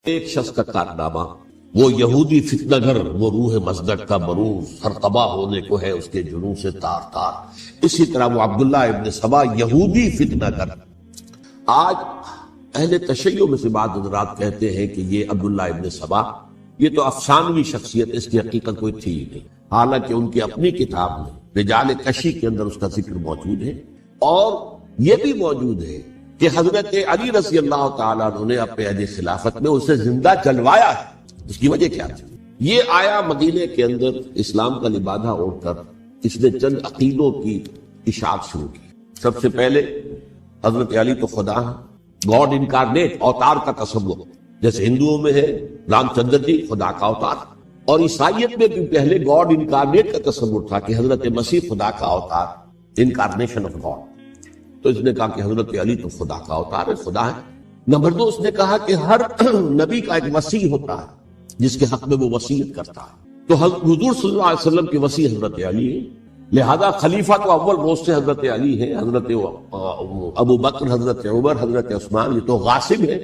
ایک شخص کا کارنامہ، وہ یہودی فتنہ گر، وہ روح مصدق کا مروز، ہر تباہ ہونے کو ہے اس کے جنوں سے تار تار۔ اسی طرح وہ عبداللہ ابن سبا یہودی فتنہ گر۔ آج اہل تشیع میں سے بعض حضرات کہتے ہیں کہ یہ عبداللہ ابن سبا یہ تو افسانوی شخصیت، اس کی حقیقت کوئی تھی ہی نہیں، حالانکہ ان کی اپنی کتاب میں رجال کشی کے اندر اس کا ذکر موجود ہے، اور یہ بھی موجود ہے کہ حضرت علی رضی اللہ تعالیٰ عنہ نے اپنے عہد خلافت میں اسے زندہ جلوایا ہے۔ اس کی وجہ کیا تھی؟ یہ آیا مدینے کے اندر اسلام کا لبادہ اوڑھ کر، اس نے چند عقیدوں کی اشاعت شروع کی۔ سب سے پہلے حضرت علی تو خدا ہے، گاڈ انکارنیٹ، اوتار کا تصور، جیسے ہندوؤں میں ہے رام چندر جی خدا کا اوتار، اور عیسائیت میں بھی پہلے گاڈ انکارنیٹ کا تصور تھا کہ حضرت مسیح خدا کا اوتار، انکارنیشن آف گاڈ۔ تو اس نے کہا کہ حضرت علی تو خدا کا اوتار ہے، خدا ہے۔ نمبر دو، اس نے کہا کہ ہر نبی کا ایک وصی ہوتا ہے جس کے حق میں وہ وصیت کرتا ہے، تو حضور صلی اللہ علیہ وسلم کی وصی حضرت علی ہے، لہذا خلیفہ تو اول روز سے حضرت علی ہے، حضرت ابو بکر، حضرت عمر، حضرت عثمان یہ تو غاصب ہے،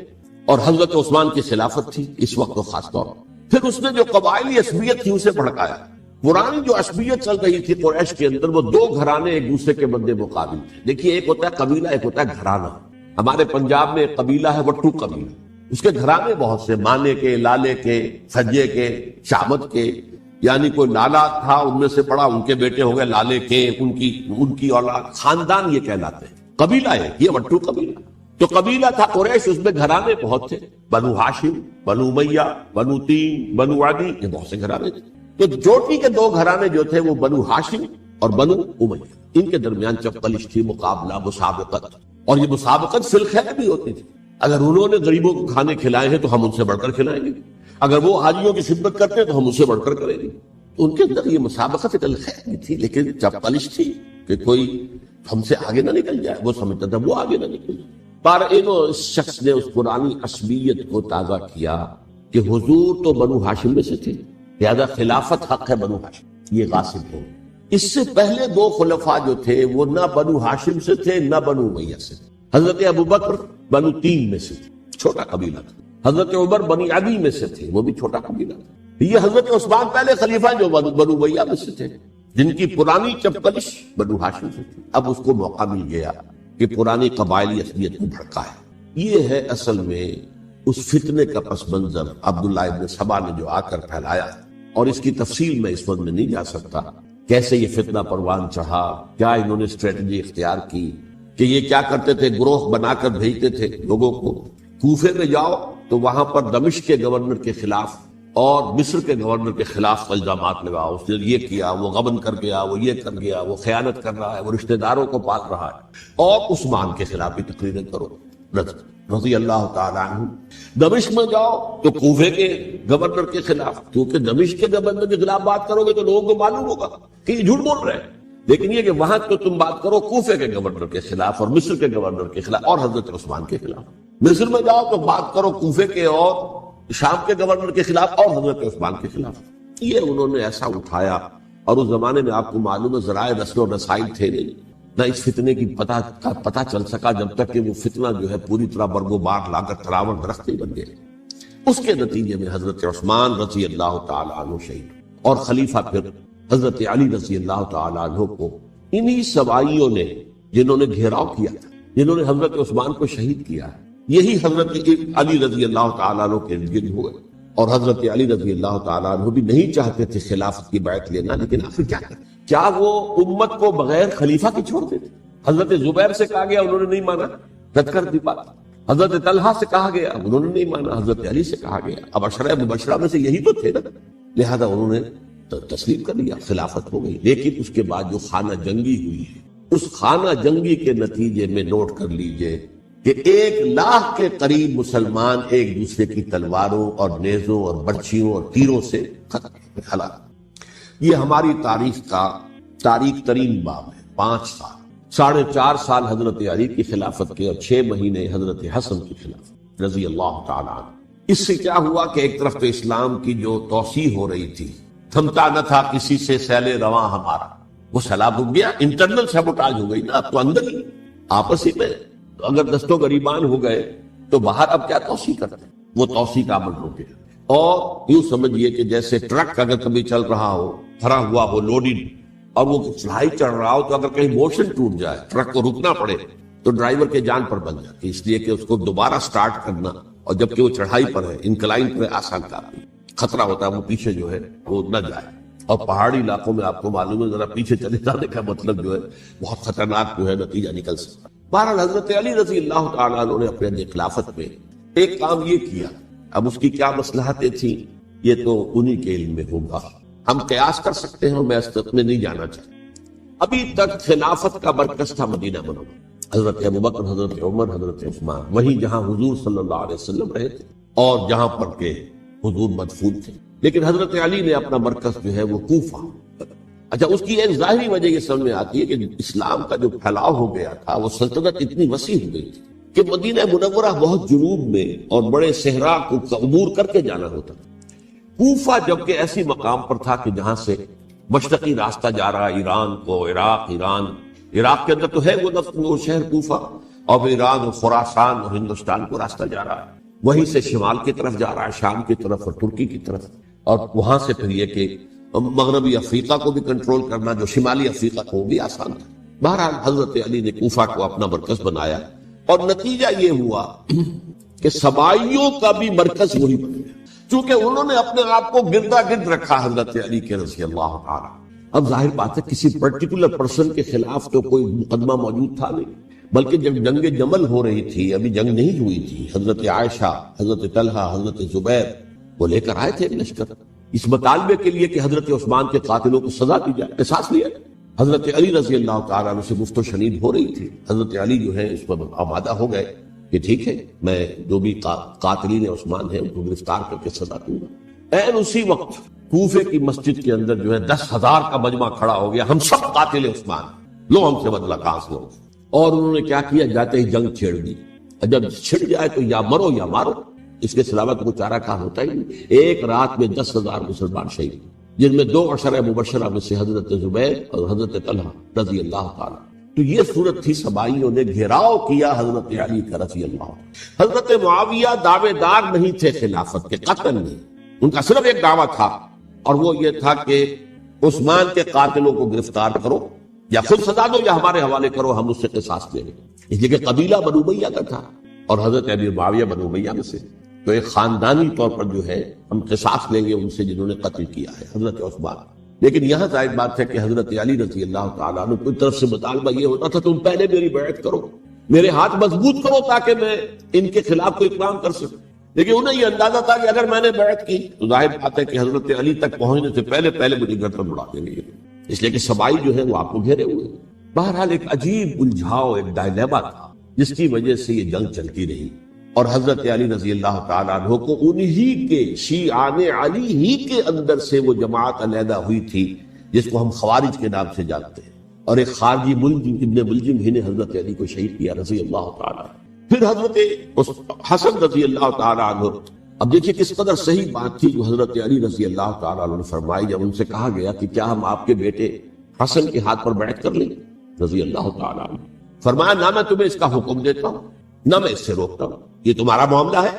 اور حضرت عثمان کی خلافت تھی اس وقت تو خاص طور پر۔ پھر اس نے جو قبائلی عصبیت تھی اسے بھڑکایا۔ پرانی جو عصبیت چل رہی تھی قریش کے اندر، وہ دو گھرانے ایک دوسرے کے مد مقابل تھے۔ دیکھیے، ایک ہوتا ہے قبیلہ، ایک ہوتا ہے گھرانہ۔ ہمارے پنجاب میں ایک قبیلہ ہے وٹو قبیلہ، اس کے گھرانے بہت سے، مانے کے، لالے کے، سجے کے، شامت کے، یعنی کوئی لالا تھا ان میں سے پڑا، ان کے بیٹے ہو گئے لالے کے، ان کی اولاد، خاندان یہ کہلاتے ہیں۔ قبیلہ ہے یہ وٹو قبیلہ۔ تو قبیلہ تھا قریش، اس میں گھرانے بہت تھے، بنو ہاشم، بنو امیہ، بنو تیم، بنو عدی، یہ بہت سے گھرانے تھے۔ تو چوٹی کے دو گھرانے جو تھے وہ بنو ہاشم اور بنو امیہ، ان کے درمیان چپقلش تھی، مقابلہ، مسابقت، اور یہ مسابقت فی الخیر بھی ہوتی تھی۔ اگر انہوں نے غریبوں کو کھانے کھلائے ہیں تو ہم ان سے بڑھ کر کھلائیں گے، اگر وہ حاجیوں کی خدمت کرتے ہیں تو ہم ان سے بڑھ کر کریں گے۔ تو ان کے اندر یہ مسابقت فی الخیر بھی تھی، لیکن چپقلش تھی کہ کوئی ہم سے آگے نہ نکل جائے، وہ سمجھتا تھا وہ آگے نہ نکل جائے۔ پر اس شخص نے اس پرانی عصبیت کو تازہ کیا کہ حضور تو بنو ہاشم میں سے تھے، لہذا خلافت حق ہے بنو ہاشم، یہ غاصب ہو۔ اس سے پہلے دو خلفاء جو تھے وہ نہ بنو ہاشم سے تھے نہ بنو امیہ سے تھے۔ حضرت ابو بکر بنو تیم میں سے تھے، چھوٹا قبیلہ تھا۔ حضرت عمر بنی عدی میں سے تھے، وہ بھی چھوٹا قبیلہ تھا۔ یہ حضرت عثمان پہلے خلیفہ جو بنو امیہ میں سے تھے، جن کی پرانی چپقلش بنو ہاشم سے تھی۔ اب اس کو موقع مل گیا کہ پرانی قبائلی عصبیت کو بھڑکائے۔ یہ ہے اصل میں اس فتنے کا پس منظر عبداللہ ابن سبا نے جو آ کر پھیلایا، اور اس کی تفصیل میں اس وقت میں نہیں جا سکتا، کیسے یہ فتنہ پروان چڑھا، کیا انہوں نے اسٹریٹجی اختیار کی کہ یہ کیا کرتے تھے، گروہ بنا کر بھیجتے تھے لوگوں کو، کوفے میں جاؤ تو وہاں پر دمشق کے گورنر کے خلاف اور مصر کے گورنر کے خلاف الزامات لگاؤ، اس نے یہ کیا، وہ غبن کر گیا، وہ یہ کر گیا، وہ خیانت کر رہا ہے، وہ رشتہ داروں کو پال رہا ہے، اور عثمان کے خلاف بھی تقریریں کرو رضی اللہ تعالیٰ عنہ۔ دمشق میں جاؤ تو کوفے کے گورنر کے خلاف، کیونکہ دمشق کے گورنر کے خلاف بات کرو گے تو لوگوں کو معلوم ہوگا کہ یہ جھوٹ بول رہے ہیں، لیکن یہ کہ وہاں تو تم بات کرو کوفے کے گورنر کے خلاف اور مصر کے گورنر کے خلاف اور حضرت عثمان کے خلاف۔ مصر میں جاؤ تو بات کرو کوفے کے اور شام کے گورنر کے خلاف اور حضرت عثمان کے خلاف۔ یہ انہوں نے ایسا اٹھایا، اور اس زمانے میں آپ کو معلوم ہے ذرائع نشر و رسائی تھے نہیں، نہ اس فتنے کی پتہ چل سکا جب تک کہ وہ فتنہ جو ہے پوری طرح برگوبار لا کر تراور درخت بن گئے۔ اس کے نتیجے میں حضرت عثمان رضی اللہ تعالیٰ عنہ شہید، اور خلیفہ پھر حضرت علی رضی اللہ تعالیٰ عنہ کو انہی سوائیوں نے، جنہوں نے گھیراؤ کیا تھا، جنہوں نے حضرت عثمان کو شہید کیا ہے، یہی حضرت علی رضی اللہ تعالیٰ عنہ کے ارد گرد ہوئے۔ اور حضرت علی رضی اللہ تعالیٰ عنہ بھی نہیں چاہتے تھے خلافت کی بیعت لینا، لیکن آخر کیا کریں؟ کیا وہ امت کو بغیر خلیفہ کے چھوڑ دیتے؟ حضرت زبیر سے کہا گیا، انہوں نے نہیں مانا، رد کر دی بات۔ حضرت طلحہ سے کہا گیا، انہوں نے نہیں مانا، حضرت علی سے کہا گیا، اب عشرہ مبشرہ میں سے یہی تو تھے نا، لہذا انہوں نے تسلیم کر لیا، خلافت ہو گئی۔ لیکن اس کے بعد جو خانہ جنگی ہوئی ہے، اس خانہ جنگی کے نتیجے میں نوٹ کر لیجئے کہ 1,00,000 کے قریب مسلمان ایک دوسرے کی تلواروں اور نیزوں اور برچھیوں اور تیروں سے ہلاک۔ یہ ہماری تاریخ کا تاریخ ترین باب ہے۔ 5 سال، 4.5 سال حضرت علی کی خلافت کے، اور 6 مہینے حضرت حسن کی خلافت رضی اللہ تعالیٰ عنہ۔ اس سے کیا ہوا کہ ایک طرف تو اسلام کی جو توسیع ہو رہی تھی، تھمتا نہ تھا کسی سے سیل رواں ہمارا، وہ سیلاب رک گیا، انٹرنل سیبوٹاج ہو گئی نا، اب تو اندر ہی، آپس ہی میں اگر دستوں گریبان ہو گئے تو باہر اب کیا توسیع کرتے ہیں۔ وہ توسیع کا عمل ہو گیا۔ اور یوں سمجھیے کہ جیسے ٹرک اگر کبھی چل رہا ہو، بھرا ہوا ہو، لوڈڈ، اور وہ چڑھائی چڑھ رہا ہو، تو اگر کہیں موشن ٹوٹ جائے، ٹرک کو رکنا پڑے، تو ڈرائیور کے جان پر بن جاتی، اس لیے کہ اس کو دوبارہ سٹارٹ کرنا، اور جبکہ وہ چڑھائی پر ہے، انکلائن پر ہے، آسان کام نہیں، خطرہ ہوتا ہے وہ پیچھے جو ہے وہ نہ جائے۔ اور پہاڑی علاقوں میں آپ کو معلوم ہے ذرا پیچھے چلے جانے کا مطلب جو ہے بہت خطرناک جو ہے نتیجہ نکل سکتا۔ بہرحال حضرت علی رضی اللہ تعالیٰ عنہ نے اپنے خلافت میں ایک کام یہ کیا، اب اس کی کیا مصلحتیں تھیں یہ تو انہی کے علم میں ہوگا، ہم قیاس کر سکتے ہیں، میں اس تک میں نہیں جانا چاہتا۔ ابھی تک خلافت کا مرکز تھا مدینہ منورہ، حضرت ابوبکر، حضرت عمر، حضرت عثمان، وہی جہاں حضور صلی اللہ علیہ وسلم رہے تھے اور جہاں پر کہ حضور مدفون تھے۔ لیکن حضرت علی نے اپنا مرکز جو ہے وہ کوفہ۔ اچھا، اس کی ایک ظاہری وجہ یہ سمجھ میں آتی ہے کہ اسلام کا جو پھیلاؤ ہو گیا تھا، وہ سلطنت اتنی وسیع ہو گئی تھی کہ مدینہ منورہ بہت جنوب میں اور بڑے صحرا کو عبور کر کے جانا ہوتا تھا۔ کوفہ جبکہ ایسی مقام پر تھا کہ جہاں سے مشرقی راستہ جا رہا ایران کو، عراق کے اندر تو ہے وہ شہر کوفہ، اور پھر ایران اور خراسان اور ہندوستان کو راستہ جا رہا ہے، وہیں سے شمال کی طرف جا رہا ہے، شام کی طرف اور ترکی کی طرف، اور وہاں سے پھر یہ کہ مغربی افریقہ کو بھی کنٹرول کرنا، جو شمالی افریقہ کو بھی آسان تھا۔ بہرحال حضرت علی نے کوفہ کو اپنا مرکز بنایا، اور نتیجہ یہ ہوا کہ سبائیوں کا بھی مرکز وہی بن گیا، چونکہ انہوں نے اپنے آپ کو گردا گرد رکھا حضرت علی کے رضی اللہ تعالیٰ۔ اب ظاہر بات ہے کسی پرٹیکولر پرسن کے خلاف تو کوئی مقدمہ موجود تھا نہیں، بلکہ جب جنگ جمل ہو رہی تھی، ابھی جنگ نہیں ہوئی تھی، حضرت عائشہ، حضرت طلحہ، حضرت زبیر وہ لے کر آئے تھے ایک لشکر اس مطالبے کے لیے کہ حضرت عثمان کے قاتلوں کو سزا دی جائے، قصاص لیا جائے۔ حضرت علی رضی اللہ تعالیٰ عنہ سے گفت و شنید ہو رہی تھی، حضرت علی جو ہے اس پر آمادہ ہو گئے کہ ٹھیک ہے، میں جو بھی قاتلین عثمان ہیں ان کو گرفتار کر کے سزا دوں گا۔ این اسی وقت کوفے کی مسجد کے اندر جو ہے 10,000 کا مجمع کھڑا ہو گیا، ہم سب قاتل عثمان، لو ہم سے بدلہ کاس لو۔ اور انہوں نے کیا کیا، جاتے ہی جنگ چھیڑ دی، جب چھڑ جائے تو یا مرو یا مارو، اس کے سلاوہ کوئی چارہ کار ہوتا ہی نہیں۔ ایک رات میں 10,000 مسلمان شہید، جن میں 2 عشرہ مبشرہ میں سے حضرت زبیر اور حضرت طلحہ رضی اللہ تعالیٰ۔ تو یہ صورت تھی، سبائیوں نے گھیراؤ کیا حضرت علی کا رضی اللہ۔ حضرت معاویہ دعوے دار نہیں تھے خلافت کے، قطعاً نہیں، ان کا صرف ایک دعویٰ تھا، اور وہ یہ تھا کہ عثمان کے قاتلوں کو گرفتار کرو، یا خود سزا دو یا ہمارے حوالے کرو، ہم اس سے قصاص لیں گے۔ اس لیے کہ قبیلہ بنو امیہ کا تھا، اور حضرت ابی معاویہ بنو امیہ میں سے، تو ایک خاندانی طور پر جو ہے ہم قصاص لیں گے ان سے جنہوں نے قتل کیا ہے حضرت عثمان۔ لیکن یہاں ظاہر بات ہے کہ حضرت علی رضی اللہ تعالیٰ عنہ کی طرف سے مطالبہ یہ ہوتا تھا تم پہلے میری بیعت کرو، میرے ہاتھ مضبوط کرو تاکہ میں ان کے خلاف کوئی اقدام کر سکوں۔ لیکن انہیں یہ اندازہ تھا کہ اگر میں نے بیعت کی تو ظاہر بات ہے کہ حضرت علی تک پہنچنے سے پہلے مجھے گردن اڑا دیں گے، اس لیے کہ سبائی جو ہے وہ آپ کو گھیرے ہوئے۔ بہرحال ایک عجیب الجھاؤ، ایک ڈائلیما تھا جس کی وجہ سے یہ جنگ چلتی رہی، اور حضرت علی رضی اللہ تعالیٰ عنہ کو انہی کے شیعان علی ہی کے اندر سے وہ جماعت علیحدہ ہوئی تھی جس کو ہم خوارج کے نام سے جانتے ہیں، اور ایک خارجی ملجم ابن ملجم ہی نے حضرت علی کو شہید کیا رضی اللہ تعالیٰ عنہ۔ پھر حضرت حسن رضی اللہ تعالیٰ عنہ، اب دیکھیے کس قدر صحیح بات تھی جو حضرت علی رضی اللہ تعالیٰ عنہ نے فرمائی جب ان سے کہا گیا کہ کیا ہم آپ کے بیٹے حسن کے ہاتھ پر بیعت کر لیں رضی اللہ تعالیٰ عنہ۔ فرمایا نہ میں تمہیں اس کا حکم دیتا ہوں نہ میں اس سے روکتا ہوں، یہ تمہارا معاملہ ہے،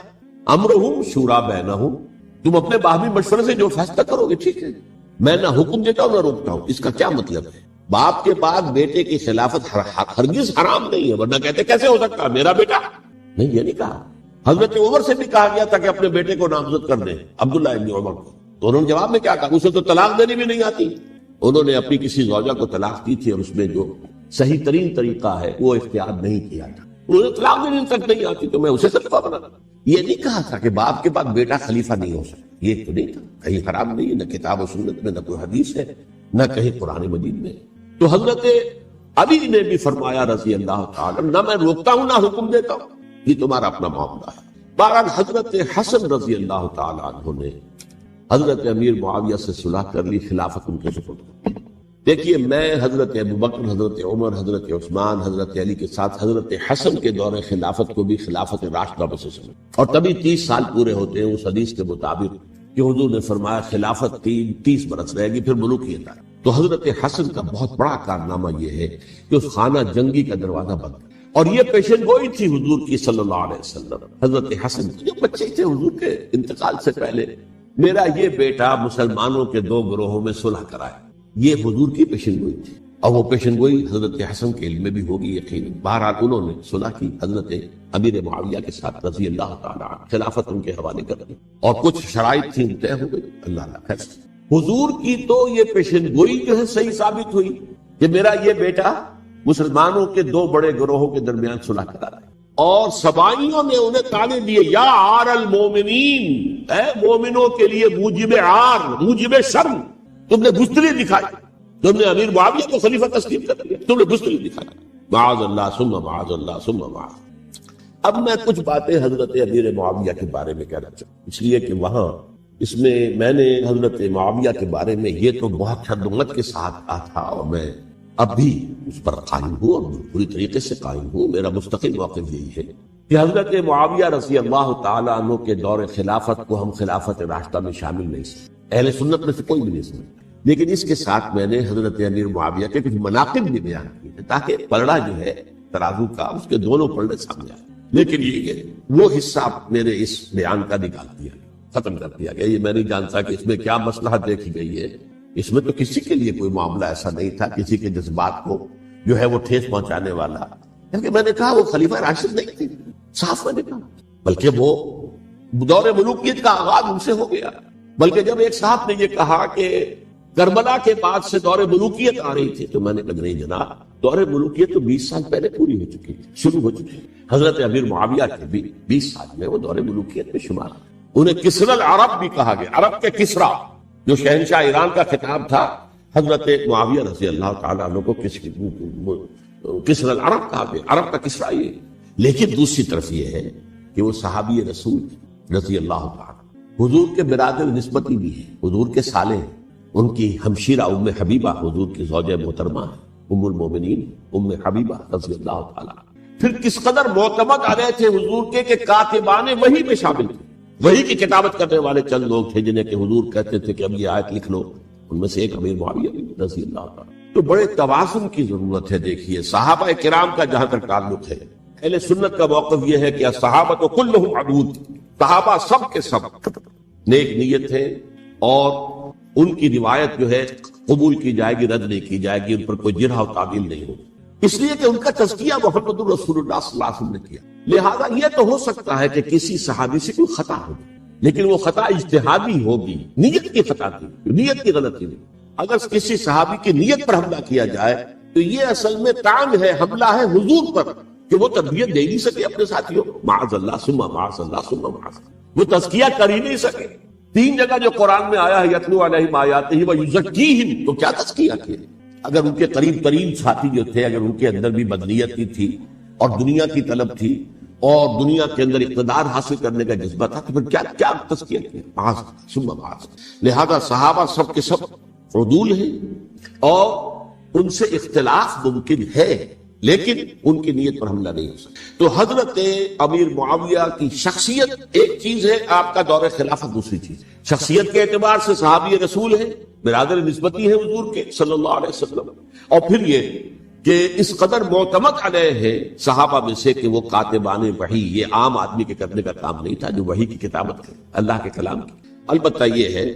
امرہم شورا بینہم، تم اپنے باہمی مشورے سے جو فیصلہ کرو گے ٹھیک ہے، میں نہ حکم دیتا ہوں نہ روکتا ہوں۔ اس کا کیا مطلب ہے؟ باپ کے بعد بیٹے کی خلافت ہرگز حرام نہیں ہے، ورنہ کہتے کیسے ہو سکتا میرا بیٹا؟ نہیں، یہ نہیں کہا۔ حضرت عمر سے بھی کہا گیا تھا کہ اپنے بیٹے کو نامزد کر دیں، عبداللہ ابن عمر کو، تو انہوں نے جواب میں کیا کہا؟ اسے تو طلاق دینے بھی نہیں آتی۔ انہوں نے اپنی کسی زوجہ کو طلاق دی تھی اور اس میں جو صحیح ترین طریقہ ہے وہ اختیار نہیں کیا تھا، انہوں نے طلاق دینے تک نہیں آتی تو میں اسے خلیفہ بنا۔ یہ نہیں کہا تھا کہ باپ کے بعد بیٹا خلیفہ نہیں ہو سکتا، یہ تو نہیں تھا، کہیں حرام نہیں ہے، نہ کتاب و سنت میں، نہ کوئی حدیث ہے، نہ کہیں قرآن مجید میں۔ تو حضرت علی نے بھی فرمایا رضی اللہ تعالیٰ، نہ میں روکتا ہوں نہ حکم دیتا ہوں، یہ تمہارا اپنا معاملہ ہے۔ بہرحال حضرت حسن رضی اللہ تعالیٰ عنہ نے حضرت امیر معاویہ سے صلح کر لی، خلافت ان کے سپرد کر دی۔ دیکھیے میں حضرت ابوبکر، حضرت عمر، حضرت عثمان، حضرت علی کے ساتھ حضرت حسن کے دور خلافت کو بھی خلافت راشدہ میں سے سمجھ، اور تبھی 30 سال پورے ہوتے ہیں اس حدیث کے مطابق کہ حضور نے فرمایا خلافت 30 برس رہے گی پھر ملوکیت آئے۔ تو حضرت حسن کا بہت بڑا کارنامہ یہ ہے کہ اس خانہ جنگی کا دروازہ بند، اور یہ پیشن گوئی تھی حضور کی صلی اللہ علیہ وسلم. حضرت حسن جو بچے تھے حضور کے انتقال سے پہلے، میرا یہ بیٹا مسلمانوں کے دو گروہوں میں صلح کرائے، یہ حضور کی پیشن گوئی تھی. اور وہ پیشن گوئی حضرت حسن کے علم میں بھی ہوگی یقیناً. بہرحال انہوں نے صلح کی حضرت امیر معاویہ کے ساتھ رضی اللہ تعالیٰ عنہ، خلافت ان کے حوالے کر دی اور کچھ شرائط تھیں طے ہو گئی. اللہ خیر. حضور کی تو یہ پیشن گوئی جو ہے صحیح ثابت ہوئی کہ میرا یہ بیٹا مسلمانوں کے دو بڑے گروہوں کے درمیان صلح کرا رہا ہے. اور سبائیوں نے انہیں تانے دیے، یا عار المومنین، اے مومنوں کے لیے موجب عار، موجب شرم، تم نے بزدلی دکھائی، تم نے امیر معاویہ کو خلیفہ تسلیم کر دیا، تم نے بزدلی دکھائی. معاذ اللہ ثم معاذ اللہ ثم معاذ. اب میں کچھ باتیں حضرت امیر معاویہ کے بارے میں کہنا چاہوں، اس لیے کہ وہاں اس میں نے حضرت معاویہ کے بارے میں یہ تو بہت شدت کے ساتھ کہا تھا، اور میں اب بھی اس پر قائم ہوں اور پوری طریقے سے قائم ہوں. میرا مستقل موقف یہی ہے کہ حضرت معاویہ رضی اللہ تعالیٰ عنہ کے دور خلافت کو ہم خلافت راشدہ میں شامل نہیں سمجھتے، اہل سنت میں سے کوئی بھی نہیں سمجھتا. لیکن اس کے ساتھ میں نے حضرت امیر معاویہ کے کچھ مناقب بھی بیان کیے ہیں تاکہ پلڑا جو ہے ترازو کا اس کے دونوں پلڑے سامنے آئے. لیکن یہ کہ وہ حصہ میرے اس بیان کا نکال دیا گیا، ختم کر دیا گیا. یہ میں نہیں جانتا کہ اس میں کیا مصلحت دیکھی گئی ہے. اس میں تو کسی کے لیے کوئی معاملہ ایسا نہیں تھا کسی کے جذبات کو جو ہے وہ ٹھیس پہنچانے والا. کیونکہ میں نے کہا وہ خلیفہ راشد نہیں تھے، صاف میں نے کہا، بلکہ وہ دور ملوکیت کا آغاز ان سے ہو گیا. بلکہ جب ایک صاحب نے یہ کہا کہ کربلا کے بعد سے دور ملوکیت آ رہی تھی، تو میں نے کہا نہیں جناب، دور ملوکیت تو 20 سال پہلے پوری ہو چکی ہے، شروع ہو چکی ہے. حضرت امیر معاویہ کے بھی 20 سال میں وہ دور ملوکیت میں شمار. انہیں کسرى العرب بھی کہا گیا، عرب کے کسریٰ جو شہنشاہ ایران کا خطاب تھا، حضرت معاویہ رضی اللہ تعالیٰ عنہ کو کسرى العرب کہا گیا، عرب کا کسریٰ یہ. لیکن دوسری طرف یہ ہے کہ وہ صحابی رسول رضی اللہ تعالیٰ حضور کے برادر نسبتی بھی ہیں، حضور کے سالے ہیں. ان کی ہمشیرہ ام حبیبہ حضور کی زوجہ محترمہ ہے، ام المومنین ام حبیبہ رضی اللہ تعالیٰ. پھر کس قدر معتمد علیہ تھے حضور کے کہ کاتبان وحی میں شامل تھے. وحی کی کتابت کرنے والے چند لوگ تھے جنہیں کہ حضور کہتے تھے کہ اب یہ آیت لکھ لو. ان میں سے ایک امیر معاویہ رضی اللہ تعالیٰ. تو بڑے توازن کی ضرورت ہے. دیکھیے صحابہ کرام کا جہاں تک تعلق ہے، اہل سنت کا موقف یہ ہے کہ صحابہ کلہم عدول، صحابہ سب کے سب نیک نیت ہیں اور ان کی روایت جو ہے قبول کی جائے گی، رد نہیں کی جائے گی، ان پر کوئی جرح و تعدیل نہیں ہوگی، اس لیے کہ ان کا تزکیہ محمد رسول اللہ صلی اللہ علیہ وسلم نے کیا. لہذا یہ تو ہو سکتا ہے کہ کسی صحابی سے کوئی خطا ہوگی، لیکن وہ خطا اجتہادی ہوگی، نیت کی خطا تھی، نیت کی غلطی نہیں. اگر کسی صحابی کی نیت پر حملہ کیا جائے تو یہ اصل میں طعن ہے، حملہ ہے حضور پر کہ وہ تربیت دے نہیں سکے اپنے ساتھیوں. معاذ اللہ ثم معاذ اللہ ثم معاذ اللہ، وہ تزکیہ کر ہی نہیں سکے. 3 جگہ جو قرآن میں آیا ہے یتلو علیہم آیاتہ ویزکیہم، تو کیا تزکیہ کیا؟ اگر ان کے قریب ترین ساتھی جو تھے، اگر ان کے اندر بھی بدنیت تھی اور دنیا کی طلب تھی اور دنیا کے اندر اقتدار حاصل کرنے کا جذبہ تھا، تو پھر کیا تزکیہ کیا؟ معاذ ثم معاذ. لہذا صحابہ سب کے سب عدول ہیں اور ان سے اختلاف ممکن ہے، لیکن ان کی نیت پر حملہ نہیں ہو سکتا. تو حضرت امیر معاویہ کی شخصیت ایک چیز ہے، آپ کا دور خلافت دوسری چیز. شخصیت کے اعتبار سے صحابی رسول ہیں، برادر نسبتی ہے حضور کے صلی اللہ علیہ وسلم. اور پھر یہ کہ اس قدر معتمد علیہ ہے صحابہ میں سے کہ وہ کاتبان وحی، یہ عام آدمی کے کرنے کا کام نہیں تھا جو وحی کی کتابت کرے، اللہ کے کلام کی. البتہ یہ ہے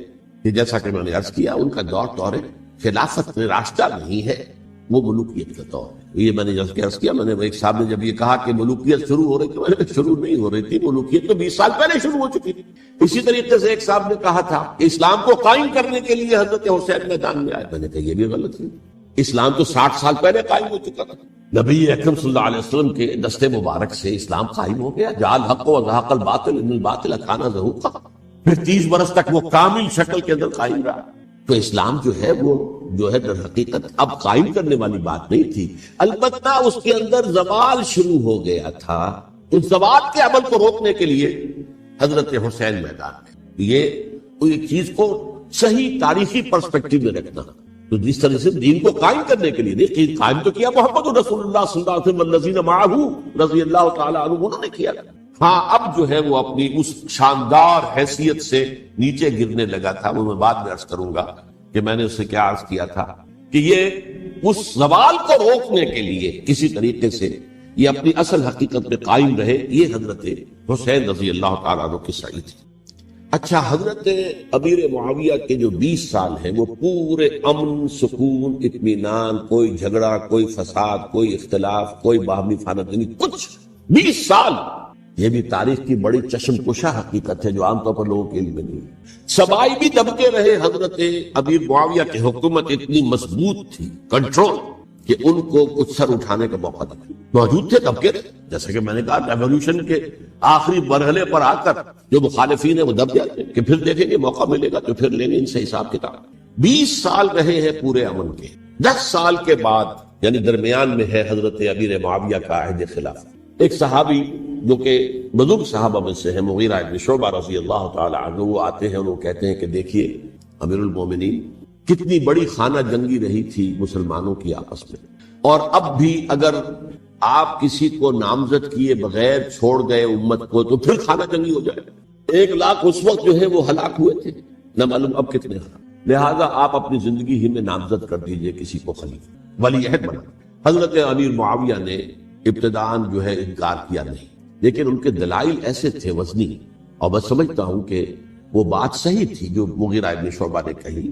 کہ جیسا کہ میں نے عرض کیا، ان کا دور خلافت راشدہ نہیں ہے، وہ ملوکیت کا دور ہے. یہ میں نے جب عرض کیا، میں نے ایک صاحب نے جب یہ کہا کہ ملوکیت شروع ہو رہی تھی، میں نے شروع نہیں ہو رہی تھی، ملوکیت تو 20 سال پہلے شروع ہو چکی تھی. اسی طریقے سے ایک صاحب نے کہا تھا کہ اسلام کو قائم کرنے کے لیے حضرت حسین میدان میں آئے. میں نے کہا یہ بھی غلط ہے، اسلام تو 60 سال پہلے قائم ہو چکا تھا. نبی اکرم صلی اللہ علیہ وسلم کے دستے مبارک سے اسلام قائم ہو گیا. جعل الحق وزهق الباطل ان الباطل كان زهوقا. پھر 30 برس تک وہ کامل شکل کے اندر قائم رہا. تو اسلام جو ہے وہ در حقیقت اب قائم کرنے والی بات نہیں تھی. البتہ اس کے اندر زوال شروع ہو گیا تھا. اس زوال کے عمل کو روکنے کے لیے حضرت حسین میدان میں، یہ چیز کو صحیح تاریخی پرسپیکٹو میں رکھنا. تو جس طرح سے دین کو قائم کرنے کے لیے نہیں، قائم تو کیا محمد رسول اللہ صلی اللہ علیہ وسلم والذین معہ رضی اللہ تعالی عنہ، انہوں نے کیا. ہاں اب جو ہے وہ اپنی اس شاندار حیثیت سے نیچے گرنے لگا تھا. وہ میں بعد میں عرض کروں گا کہ میں نے اس سے کیا عرض کیا تھا کہ یہ اس زوال کو روکنے کے لیے کسی طریقے سے یہ اپنی اصل حقیقت میں قائم رہے، یہ حضرت حسین رضی اللہ تعالیٰ عنہ کی سعی تھی۔ اچھا، حضرت امیر معاویہ کے جو 20 سال ہیں وہ پورے امن، سکون، اطمینان، کوئی جھگڑا، کوئی فساد، کوئی اختلاف، کوئی باہمی خانہ، کچھ 20 سال، یہ بھی تاریخ کی بڑی چشم کشا حقیقت ہے جو عام طور پر لوگوں کے علم میں نہیں ہے۔ سبائی بھی دبکے رہے، حضرت امیر معاویہ کی حکومت اتنی مضبوط تھی، کنٹرول، کہ ان کو کچھ سر اٹھانے کا موقع دیا، موجود تھے دبکے رہے۔ جیسے کہ میں نے کہا، ریولوشن کے آخری مرحلے پر آ کر جو مخالفین ہیں وہ دب جاتے ہیں کہ پھر دیکھیں گے موقع ملے گا تو پھر لیں گے ان سے حساب کتاب۔ 20 سال رہے ہیں پورے امن کے۔ 10 سال کے بعد یعنی درمیان میں ہے حضرت امیر معاویہ کا عہد خلافت۔ ایک صحابی جو کہ بزرگ صحابہ میں سے ہیں، مغیرہ ابن شعبہ رضی اللہ تعالی عنہ، وہ آتے ہیں اور وہ کہتے ہیں کہ دیکھیے امیر المومنین، کتنی بڑی خانہ جنگی رہی تھی مسلمانوں کی آپس میں، اور اب بھی اگر آپ کسی کو نامزد کیے بغیر چھوڑ گئے امت کو تو پھر خانہ جنگی ہو جائے۔ 1 لاکھ اس وقت جو ہے وہ ہلاک ہوئے تھے، نہ معلوم اب کتنے ہلاک۔ لہٰذا آپ اپنی زندگی ہی میں نامزد کر دیجئے کسی کو خلیفہ، ولی عہد بنا۔ حضرت امیر معاویہ نے ابتداءً جو ہے انکار کیا نہیں، لیکن ان کے دلائل ایسے تھے وزنی، اور میں سمجھتا ہوں کہ وہ بات صحیح تھی جو مغیرہ ابن شعبہ نے کہی،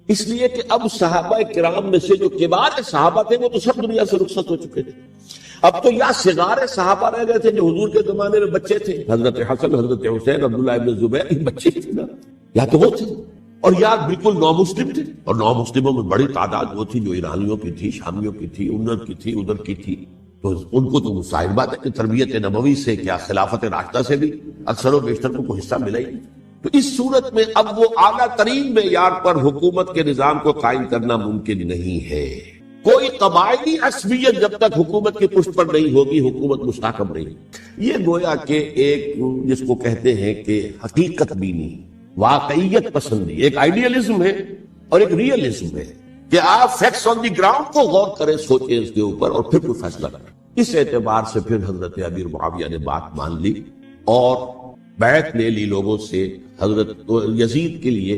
اس لیے کہ اب صحابہ کرام میں سے جو کبار صحابہ تھے وہ تو سب دنیا سے رخصت ہو چکے تھے۔ اب تو یا صغار صحابہ رہ گئے تھے جو حضور کے زمانے میں بچے تھے، حضرت حسن، حضرت حسین، عبداللہ ابن زبیر، یہ بچے تھے نا، یا تو وہ تھے، اور یا بالکل نو مسلم تھے، اور نو مسلموں میں بڑی تعداد وہ تھی جو ایرانیوں کی تھی، شامیوں کی تھی، ادھر کی تھی، ادھر کی تھی، تو ان کو تو ظاہر بات ہے کہ تربیت نبوی سے کیا خلافت راشدہ سے بھی اکثر و بیشتر کو کوئی حصہ ملا ہی نہیں۔ تو اس صورت میں اب وہ اعلیٰ ترین معیار پر حکومت کے نظام کو قائم کرنا ممکن نہیں ہے۔ کوئی قبائلی عصبیت جب تک حکومت کی پشت پر نہیں ہوگی، حکومت مستحکم نہیں۔ یہ گویا کہ ایک جس کو کہتے ہیں کہ حقیقت بینی، واقعیت پسندی، ایک آئیڈیالزم ہے اور ایک ریئلزم ہے کہ آپ فیکٹس آن دی گراؤنڈ کو غور کریں، سوچیں اس کے اوپر اور پھر کوئی فیصلہ کریں۔ اس اعتبار سے پھر حضرت امیر معاویہ نے بات مان لی اور بیعت لے لی لوگوں سے حضرت یزید کے لیے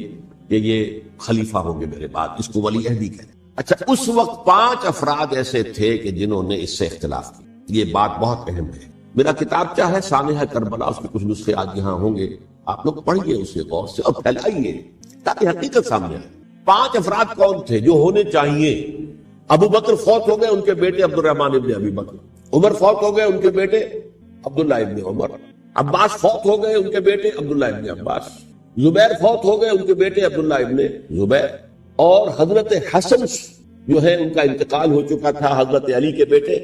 کہ یہ خلیفہ ہوں گے میرے بعد، اس کو ولی عہدی کہتے ہیں۔ اچھا، اس وقت 5 افراد ایسے تھے کہ جنہوں نے اس سے اختلاف کیا۔ یہ بات بہت اہم ہے۔ میرا کتاب کیا ہے، سانحہ کربلا، اس کے کچھ نسخے آج یہاں ہوں گے، آپ لوگ پڑھیے اسے غور سے اور پھیلائیے تاکہ حقیقت سامنے آئے۔ 5 افراد کون تھے جو ہونے چاہیے؟ ابو بکر فوت ہو گئے، ان کے بیٹے عبد الرحمن ابن ابی بکر۔ عمر فوت ہو گئے، ان کے بیٹے عبداللہ ابن عمر۔ عباس فوت ہو گئے، ان کے بیٹے عبداللہ ابن عباس۔ زبیر فوت ہو گئے، ان کے بیٹے عبداللہ ابن زبیر۔ اور حضرت حسن جو ہے ان کا انتقال ہو چکا تھا، حضرت علی کے بیٹے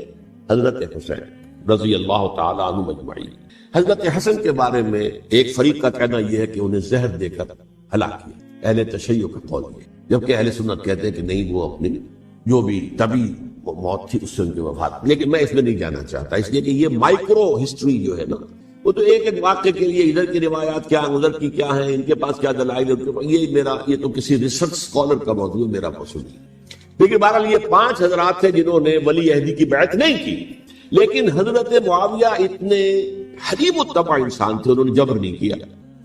حضرت حسین رضی اللہ تعالی عنہ مجمعین۔ حضرت حسن کے بارے میں ایک فریق کا کہنا یہ ہے کہ انہیں زہر دے کر ہلاک کیا، اہل تشیع کا قول ہے، جبکہ اہل سنت کہتے ہیں کہ نہیں، وہ اپنی جو بھی طبی موت تھی اس سے ان کی وفات۔ لیکن میں اس میں نہیں جانا چاہتا، اس لیے کہ یہ مائکرو ہسٹری جو ہے نا، وہ تو ایک ایک واقعے کے لیے ادھر کی روایات کیا ہیں، ادھر کی کیا ہیں، ان کے پاس کیا دلائل ہے، یہ تو کسی ریسرچ اسکالر کا موضوع، میرا موضوع نہیں۔ لیکن بہرحال یہ 5 حضرات تھے جنہوں نے ولی عہدی کی بیعت نہیں کی، لیکن حضرت معاویہ اتنے حلیم الطبع انسان تھے، انہوں نے جبر نہیں کیا،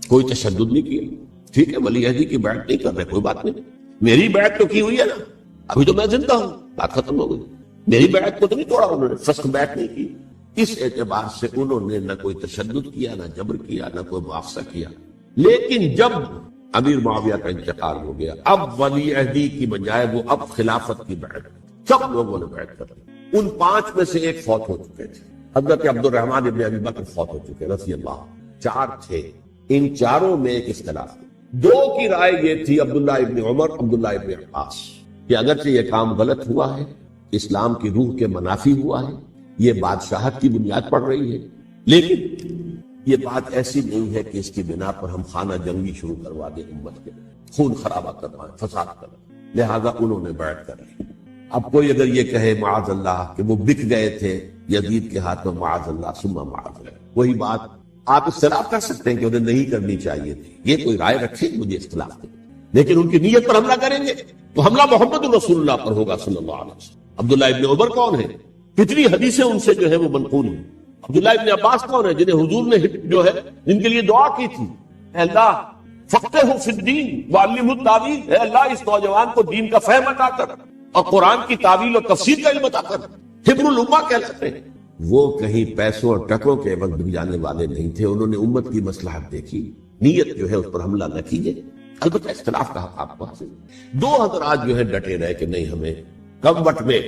کوئی تشدد نہیں کیا۔ ٹھیک ہے، ولی عہدی کی بیعت نہیں کر رہے، کوئی بات نہیں، میری بیعت تو کی ہوئی ہے نا، ابھی تو میں زندہ ہوں، بات ختم ہو گئی، میری بیعت کو تو نہیں توڑا انہوں نے، فسخ بیعت نہیں کی۔ اس اعتبار سے انہوں نے نہ کوئی تشدد کیا، نہ جبر کیا، نہ کوئی معاوضہ کیا۔ لیکن جب امیر معاویہ کا انتقال ہو گیا، اب ولی عہدی کی بجائے وہ اب خلافت کی بیعت، سب لوگوں نے بیعت کر لی۔ ان 5 میں سے ایک فوت ہو چکے تھے، حضرت عبد الرحمن ابن ابی بکر فوت ہو چکے رضی اللہ۔ 4 تھے، ان 4 میں ایک اختلاف تھا۔ 2 کی رائے یہ تھی، عبداللہ ابن عمر، عبداللہ ابن عباس، کہ اگرچہ یہ کام غلط ہوا ہے، اسلام کی روح کے منافی ہوا ہے، یہ بادشاہت کی بنیاد پڑ رہی ہے، لیکن یہ بات ایسی نہیں ہے کہ اس کی بنا پر ہم خانہ جنگی شروع کروا دیں، امت کے خون خرابہ کروائیں، فساد کریں۔ لہذا انہوں نے بیعت کر لی۔ اب کوئی اگر یہ کہے معاذ اللہ کہ وہ بک گئے تھے یزید کے ہاتھ میں، معاذ اللہ ثم معاذ اللہ، وہی بات آپ اختلاف کر سکتے ہیں کہ انہیں نہیں کرنی چاہیے تھی، یہ کوئی رائے رکھے، مجھے اختلاف نہیں، لیکن ان کی نیت پر حملہ کریں گے تو حملہ محمد رسول اللہ پر ہوگا صلی اللہ علیہ وسلم۔ عبداللہ ابن عمر کون ہے؟ کتنی حدیثیں ان سے جو ہے وہ منقول ہیں۔ عبداللہ ابن عباس کون ہے؟ جنہیں حضور نے جو ہے جن کے لیے دعا کی تھی، اے اللہ فقہہ فی الدین وعلمہ التاویل، اے اللہ اس نوجوان کو دین کا فہم عطا کر اور قرآن کی تعویل اور تفسیر کا علم عطا کر، حبر الامہ کہلاتے ہیں۔ وہ کہیں پیسوں اور ٹکوں کے وقت بھی جانے والے نہیں تھے. انہوں نے امت کی مصلحت دیکھی, نیت جو ہے اس پر حملہ نہ کیجیے. البتہ اختلاف کا حق آپ کو حاصل. دو حضرات جو ہے ڈٹے رہے کہ نہیں, ہمیں کم وقت میں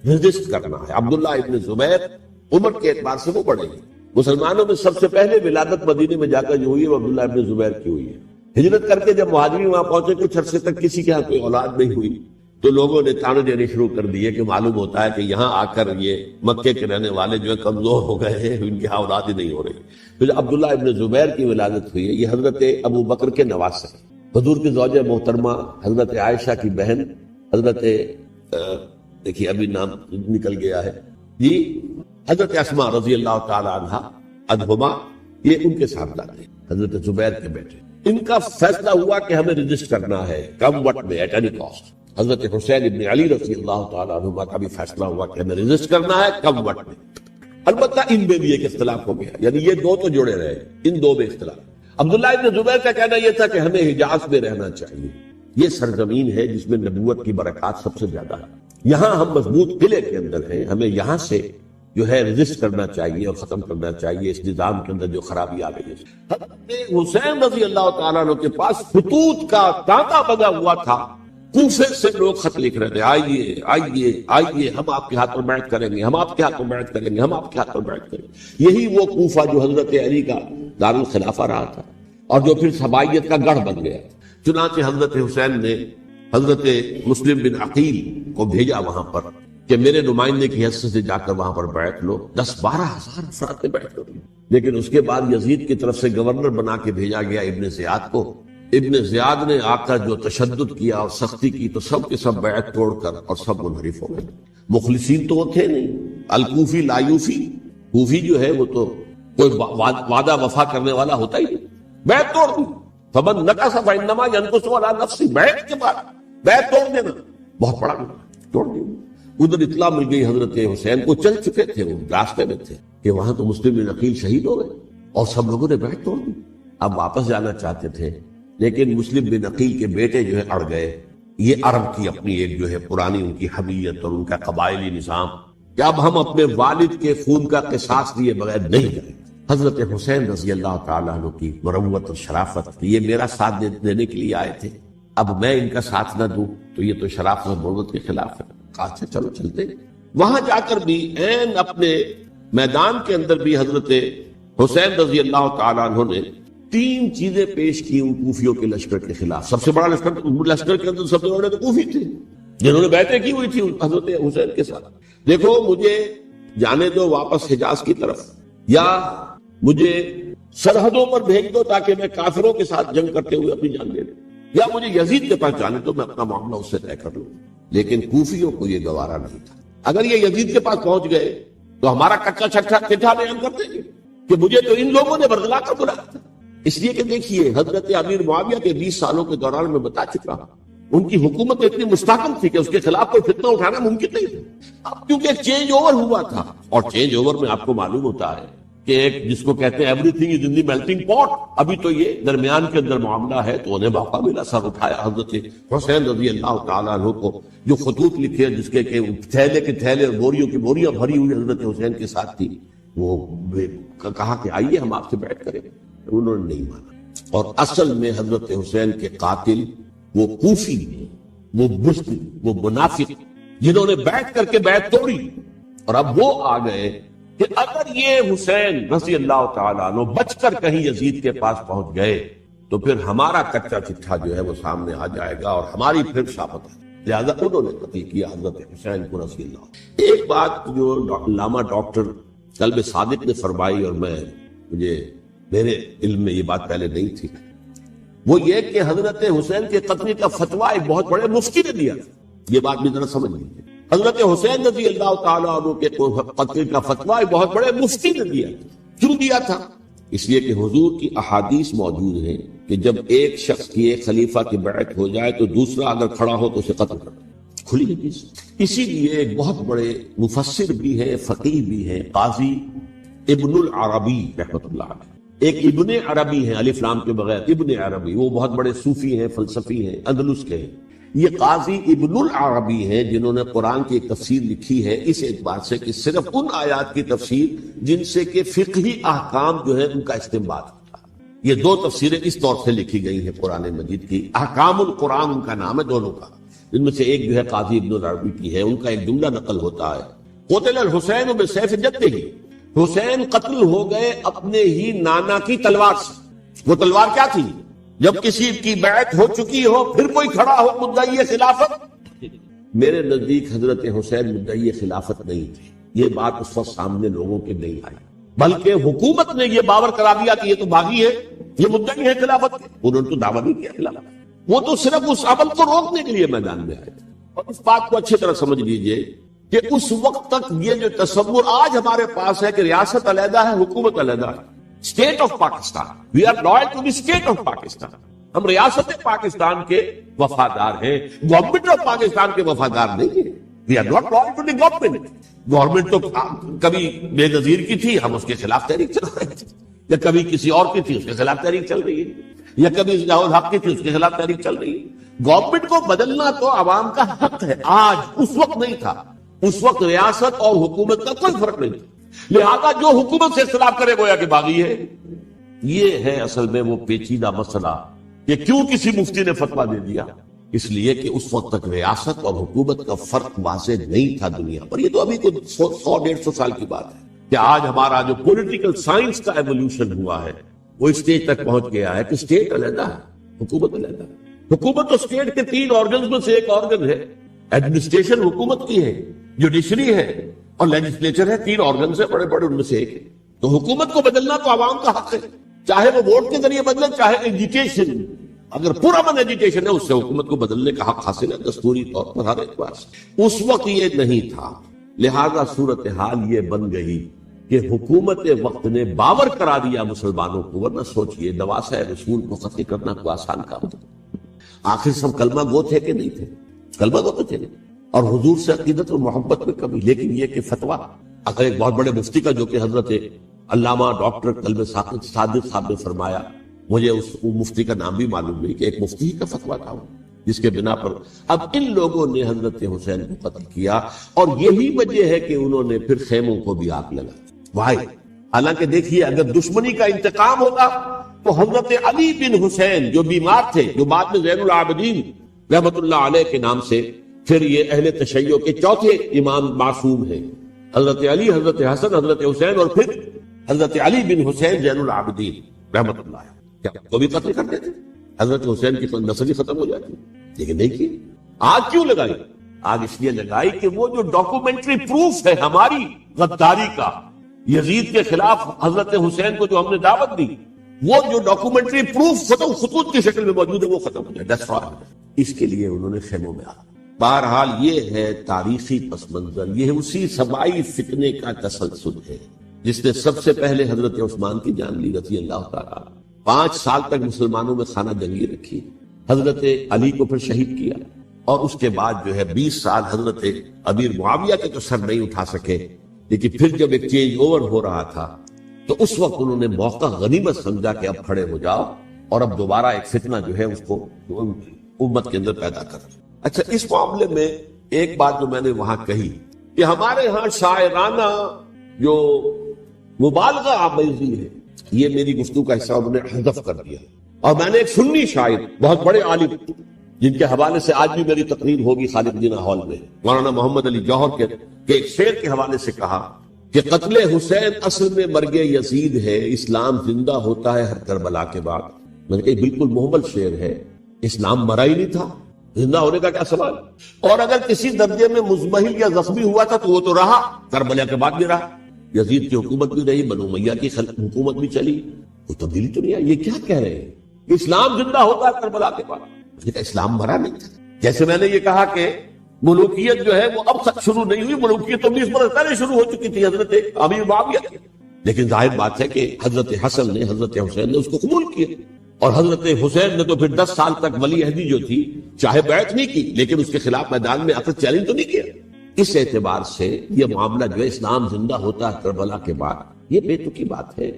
رجسٹ کرنا ہے. عبداللہ ابن زبیر عمر کے اعتبار سے وہ بڑے ہیں. مسلمانوں میں سب سے پہلے ولادت مدینے میں جا کر جو ہوئی ہے وہ عبداللہ ابن زبیر کی ہوئی ہے. ہجرت کر کے جب مہاجرین وہاں پہنچے, کچھ عرصے تک کسی کے ہاں کوئی اولاد نہیں ہوئی, تو لوگوں نے تانے دینے شروع کر دیے کہ معلوم ہوتا ہے کہ یہاں آ کر یہ مکے کے رہنے والے جو ہے کمزور ہو گئے ہیں, ان کی ہاں اولاد ہی نہیں ہو رہی. پھر عبداللہ ابن زبیر کی ولادت ہوئی ہے. یہ حضرت ابو بکر کے نواسے, حضور کی زوجہ محترمہ حضرت عائشہ کی بہن حضرت دیکھیے ابھی نام نکل گیا ہے جی, حضرت اسماء رضی اللہ تعالی عنہا عنہما, یہ ان کے صاحبزادے ہیں, حضرت زبیر کے بیٹے. ان کا فیصلہ ہوا کہ ہمیں رجسٹ کرنا ہے کم وقت میں ایٹ اینی کاسٹ. حضرت حسین ابن علی رضی اللہ تعالیٰ عنہما کا بھی فیصلہ ہوا کہ ہمیں رجسٹ کرنا ہے کم وقت میں. البتہ ان میں بھی ایک اختلاف ہو گیا, یعنی یہ دو تو جڑے رہے, ان دو میں اختلاف. عبداللہ ابن زبیر کا کہنا یہ تھا کہ ہمیں حجاز میں رہنا چاہیے, یہ سرزمین ہے جس میں نبوت کی برکات سب سے زیادہ ہے, یہاں ہم مضبوط قلعے کے اندر ہیں, ہمیں یہاں سے جو ہے رجسٹ کرنا چاہیے اور ختم کرنا چاہیے اس نظام کے اندر جو خرابی آ گئی ہے. حضرت حسین رضی اللہ تعالیٰ عنہ کے پاس خطوط کا تانتا بنا ہوا تھا, کوفے سے لوگ خط لکھ رہے تھے, آئیے آئیے آئیے, ہم آپ کے ہاتھ پر بیعت کریں گے, ہم آپ کے ہاتھ پر بیعت کریں گے, ہم آپ کے ہاتھ پر بیعت کریں گے. یہی وہ کوفہ جو حضرت علی کا دارالخلافہ رہا تھا اور جو پھر سبائیت کا گڑھ بن گیا. چنانچہ حضرت حسین نے حضرت مسلم بن عقیل کو بھیجا وہاں پر کہ میرے نمائندے کی حیثیت سے جا کر وہاں پر بیعت لو. 10-12 ہزار افراد نے بیعت کر لی. لیکن اس کے بعد یزید کی طرف سے گورنر بنا کے بھیجا گیا ابن زیاد کو. ابن زیاد نے آ کر جو تشدد کیا اور سختی کی تو سب کے سب بیعت توڑ کر اور سب منحرف ہو گئے. مخلصین تو وہ تھے نہیں. الکوفی لایوفی, کوفی جو ہے وہ تو کوئی وعدہ وفا کرنے والا ہوتا ہی نہیں, بیعت توڑ دی. فمن نقص فانما ينقص على نفسه, بیعت کے بعد بیعت توڑ دینا بہت بڑا توڑ دی. ادھر اطلاع مل گئی حضرت حسین کو, چل چکے تھے وہ راستے میں تھے کہ وہاں تو مسلم بن عقیل شہید ہو گئے اور سب لوگوں نے بیعت توڑ دی. اب واپس جانا چاہتے تھے لیکن مسلم بن عقیل کے بیٹے جو ہے اڑ گئے. یہ عرب کی اپنی ایک جو ہے پرانی ان کی حمیت اور ان کا قبائلی نظام کہ اب ہم اپنے والد کے خون کا قصاص لیے بغیر نہیں کریں. حضرت حسین رضی اللہ تعالیٰ عنہ کی مروت اور شرافت, یہ میرا ساتھ دینے کے لیے آئے تھے, اب میں ان کا ساتھ نہ دوں تو یہ تو شرافت اور مروت کے خلاف ہے. اچھا چلو چلتے. وہاں جا کر بھی این اپنے میدان کے اندر بھی حضرت حسین رضی اللہ تعالیٰ عنہ نے 3 چیزیں پیش کی ان کوفیوں کے لشکر کے خلاف. سب سے بڑا لشکر کے اندر سب سے بڑے تو کوفی تھے جنہوں نے بیعتیں کی ہوئی تھی حضرت حسین کے ساتھ. دیکھو مجھے جانے دو واپس حجاز کی طرف, یا مجھے سرحدوں پر بھیج دو تاکہ میں کافروں کے ساتھ جنگ کرتے ہوئے اپنی جان لے لوں, یا مجھے یزید کے پاس جانے دو, میں اپنا معاملہ اس سے طے کر لوں. لیکن کوفیوں کو یہ گوارا نہیں تھا. اگر یہ یزید کے پاس پہنچ گئے تو ہمارا کچا چٹھا بیان کر دیں گے کہ مجھے تو ان لوگوں نے برگلا کر بلایا تھا. اس لیے کہ دیکھیے حضرت امیر معاویہ کے 20 سالوں کے دوران میں بتا چکا ہوں, ان کی حکومت اتنی مستحکم تھی کہ اس کے خلاف کوئی فتنہ اٹھانا ممکن نہیں تھا. اب کیونکہ ایک چینج اوور ہوا تھا, اور چینج اوور میں آپ کو معلوم ہوتا ہے کہ ایک جس کو کہتے ہیں every thing is in the melting پاٹ, ابھی تو یہ درمیان کے اندر معاملہ ہے, تو انہیں موقع ملا. سر اٹھایا حضرت حسین رضی اللہ تعالیٰ عنہ کو, جو خطوط لکھے جس کے کہ تھیلے کے تھیلے اور بوریوں کی بوریاں بھری ہوئی حضرت حسین کے ساتھ تھی, وہ کہا کہ آئیے ہم آپ سے بیعت کریں. انہوں نے نہیں مانا. اور اصل میں حضرت حسین کے قاتل وہ کوفی ہیں, وہ بزدل, وہ منافق, جنہوں نے بیعت کر کے بیعت توڑی. اور اب وہ آ گئے کہ اگر یہ حسین رضی اللہ تعالیٰ عنہ بچ کر کہیں یزید کے پاس پہنچ گئے تو پھر ہمارا کچا چٹھا جو ہے وہ سامنے آ جائے گا اور ہماری پھر شامت ہے. لہذا انہوں نے قتل کیا حضرت حسین کو رضی اللہ. ایک بات جو علامہ ڈاکٹر قلب صادق نے فرمائی, اور مجھے میرے علم میں یہ بات پہلے نہیں تھی, وہ یہ کہ حضرت حسین کے قتل کا فتویٰ ایک بہت بڑے مفتی نے دیا. یہ بات بھی ذرا سمجھ لیجیے. حضرت حسین رضی اللہ تعالیٰ عنہ کے قتل کا فتویٰ ایک بہت بڑے مفتی نے دیا. کیوں دیا تھا؟ اس لیے کہ حضور کی احادیث موجود ہیں کہ جب ایک شخص کی ایک خلیفہ کی بیعت ہو جائے تو دوسرا اگر کھڑا ہو تو اسے قتل کر دو. کھلی حدیث. اسی لیے ایک بہت بڑے مفسر بھی ہیں, فقیہ بھی ہیں, قاضی ابن العربی رحمۃ اللہ علیہ. ایک ابن عربی ہیں الف لام کے بغیر, ابن عربی, وہ بہت بڑے صوفی ہیں, فلسفی ہیں, اندلس کے ہیں. یہ قاضی ابن العربی ہیں جنہوں نے قرآن کی ایک تفسیر لکھی ہے اس اعتبار سے کہ صرف ان آیات کی تفسیر جن سے کہ فقہی احکام جو ہے ان کا استنباط ہوتا ہے۔ یہ دو تفسیریں اس طور سے لکھی گئی ہیں قرآن مجید کی، احکام القرآن ان کا نام ہے دونوں کا، ان میں سے ایک جو ہے قاضی ابن العربی کی ہے، ان کا ایک جملہ نقل ہوتا ہے، قتل الحسین بسیف جدہ، حسین قتل ہو گئے اپنے ہی نانا کی تلوار سے۔ وہ تلوار کیا تھی؟ جب کسی کی بیعت ہو چکی ہو پھر کوئی کھڑا ہو مدعی خلافت، میرے نزدیک حضرت حسین مدعی خلافت نہیں تھے، یہ بات اس وقت سامنے لوگوں کے نہیں آئی، بلکہ حکومت نے یہ باور کرا دیا کہ یہ تو باغی ہے، یہ مدعی ہے خلافت کے، انہوں نے تو دعویٰ نہیں کیا خلافت، وہ تو صرف اس عمل کو روکنے کے لیے میدان میں آئے تھے۔ اور اس بات کو اچھی طرح سمجھ لیجئے کہ اس وقت تک یہ جو تصور آج ہمارے پاس ہے کہ ریاست علیحدہ ہے حکومت علیحدہ ہے، state of Pakistan, we are loyal to the state of Pakistan, ہم ریاست پاکستان کے وفادار ہیں، گورنمنٹ آف پاکستان کے وفادار نہیں ہیں، we are not loyal to the government. Government تو کبھی بے نظیر کی تھی، ہم اس کے خلاف تحریک چلا رہے تھے، یا کبھی کسی اور کی تھی اس کے خلاف تحریک چل رہی ہے، یا کبھی ضیاء الحق کی تھی اس کے خلاف تحریک چل رہی ہے۔ گورنمنٹ کو بدلنا تو عوام کا حق ہے، آج اس وقت نہیں تھا، اس وقت ریاست اور حکومت کا کوئی فرق نہیں تھا، لہذا جو حکومت سے اختلاف کرے گویا کہ باغی ہے۔ یہ ہے اصل میں وہ پیچیدہ مسئلہ کہ کیوں کسی مفتی نے فتویٰ دے دیا، اس لیے کہ اس وقت تک ریاست اور حکومت کا فرق واضح نہیں تھا دنیا پر۔ یہ تو ابھی کوئی 100-150 سال کی بات ہے کہ آج ہمارا جو پولیٹیکل سائنس کا ایولیوشن ہوا ہے وہ اس اسٹیج تک پہنچ گیا ہے کہ اسٹیٹ علیحدہ ہے، حکومت علیحدہ ہے۔ حکومت تو اسٹیٹ کے 3 آرگنز میں سے ایک آرگن ہے، ایڈمنسٹریشن حکومت کی ہے، جوڈیشری ہے اور لیجسلیچر ہے، 3 آرگنز ہیں بڑے بڑے، ان میں سے ایک ہے۔ تو حکومت کو بدلنا تو عوام کا حق ہے، چاہے وہ ووٹ کے ذریعے بدلے، چاہے ایجوکیشن، اگر پرامن ایجوکیشن ہے اس سے حکومت کو بدلنے کا حق حاصل ہے دستوری طور پر ہر اعتبار سے۔ اس وقت یہ نہیں تھا، لہذا صورتحال یہ بن گئی کہ حکومت وقت نے باور کرا دیا مسلمانوں کو، ورنہ سوچئے نواسہ رسول کو قتل کرنا کوئی آسان کام تھا۔ آخر سب کلمہ گو تھے کہ نہیں تھے؟ کلمہ گو تو تھے، اور حضور سے عقیدت اور محبت میں کمی، لیکن یہ کہ فتویٰ اگر ایک بہت بڑے مفتی کا، جو کہ حضرت علامہ ڈاکٹر قلب صادق صاحب نے فرمایا، مجھے اس مفتی کا نام بھی معلوم نہیں، کہ ایک مفتی کا فتویٰ تھا جس کے بنا پر اب ان لوگوں نے حضرت حسین کو قتل کیا، اور یہی وجہ ہے کہ انہوں نے پھر خیموں کو بھی آگ لگا۔ بھائی حالانکہ دیکھیے اگر دشمنی کا انتقام ہوتا تو حضرت علی بن حسین جو بیمار تھے، جو بعد میں زین العابدین رحمت اللہ علیہ کے نام سے پھر یہ اہل تشیع کے چوتھے امام معصوم ہیں، حضرت علی، حضرت حسن، حضرت حسین، اور پھر حضرت علی بن حسین زین العابدین رحمت اللہ علیہ، کیا کو بھی قتل کرتے تھے؟ حضرت حسین کی نسل ہی ختم ہو جاتی، لیکن نہیں کی۔ آگ کیوں لگائی؟ آگ اس لیے لگائی کہ وہ جو ڈاکومنٹری پروف ہے ہماری غداری کا، یزید کے خلاف حضرت حسین کو جو ہم نے دعوت دی، وہ جو ڈاکومنٹری پروف خطوط کی شکل میں موجود ہے وہ ختم ہو جائے، اس کے لیے انہوں نے خیموں میں آ۔ بہرحال یہ ہے تاریخی پس منظر، یہ اسی سبائی فتنے کا تسلسل ہے جس نے سب سے پہلے حضرت عثمان کی جان لی رضی اللہ تعالیٰ، 5 سال تک مسلمانوں میں خانہ جنگی رکھی، حضرت علی کو پھر شہید کیا، اور اس کے بعد جو ہے 20 سال حضرت امیر معاویہ کے تو سر نہیں اٹھا سکے، لیکن پھر جب ایک چینج اوور ہو رہا تھا تو اس وقت انہوں نے موقع غنیمت سمجھا کہ اب کھڑے ہو جاؤ اور اب دوبارہ ایک فتنہ جو ہے اس کو امت کے اندر پیدا کر۔ اچھا، اس معاملے میں ایک بات جو میں نے وہاں کہی کہ ہمارے ہاں شاعرانہ جو مبالغہ آمیزی ہے، یہ میری گفتگو کا حصہ انہوں نے حذف کر دیا، اور میں نے ایک سنی شاعر بہت بڑے عالم جن کے حوالے سے آج بھی میری تقریر ہوگی خالد جناح ہال میں، مولانا محمد علی جوہر کے ایک شعر کے حوالے سے کہا کہ قتل حسین اصل میں مرگ یزید ہے، اسلام زندہ ہوتا ہے ہر کربلا کے بعد۔ میں نے کہا بالکل محمل شعر ہے، اسلام مرا ہی نہیں تھا، زندہ ہونے کا کیا سوال؟ اور اگر کسی درجے میں مزمحل یا زخمی ہوا تھا تو وہ تو رہا، کربلا کے بعد بھی رہا، یزید کی حکومت بھی رہی، بنو امیہ کی حکومت بھی چلی، کوئی تبدیلی تو نہیں آئی۔ یہ کیا کہہ رہے ہیں کہ اسلام زندہ ہوتا ہے کربلا کے بعد؟ اسلام مرا نہیں تھا۔ جیسے میں نے یہ کہا کہ ملوکیت جو ہے وہ اب تک شروع نہیں ہوئی، ملوکیت تو 20 برس پہلے شروع ہو چکی تھی حضرت امیر معاویہ کی، لیکن ظاہر بات ہے کہ حضرت حسن نے، حضرت حسین نے اس کو قبول کیا، اور حضرت حسین نے تو پھر 10 سال تک ولی عہدی جو تھی چاہے بیعت نہیں کی لیکن اس کے خلاف میدان میں آکر چیلنج تو نہیں کیا۔ اس اعتبار سے یہ معاملہ جو ہے اسلام زندہ ہوتا ہے کربلا کے بعد، یہ بے تکی بات ہے۔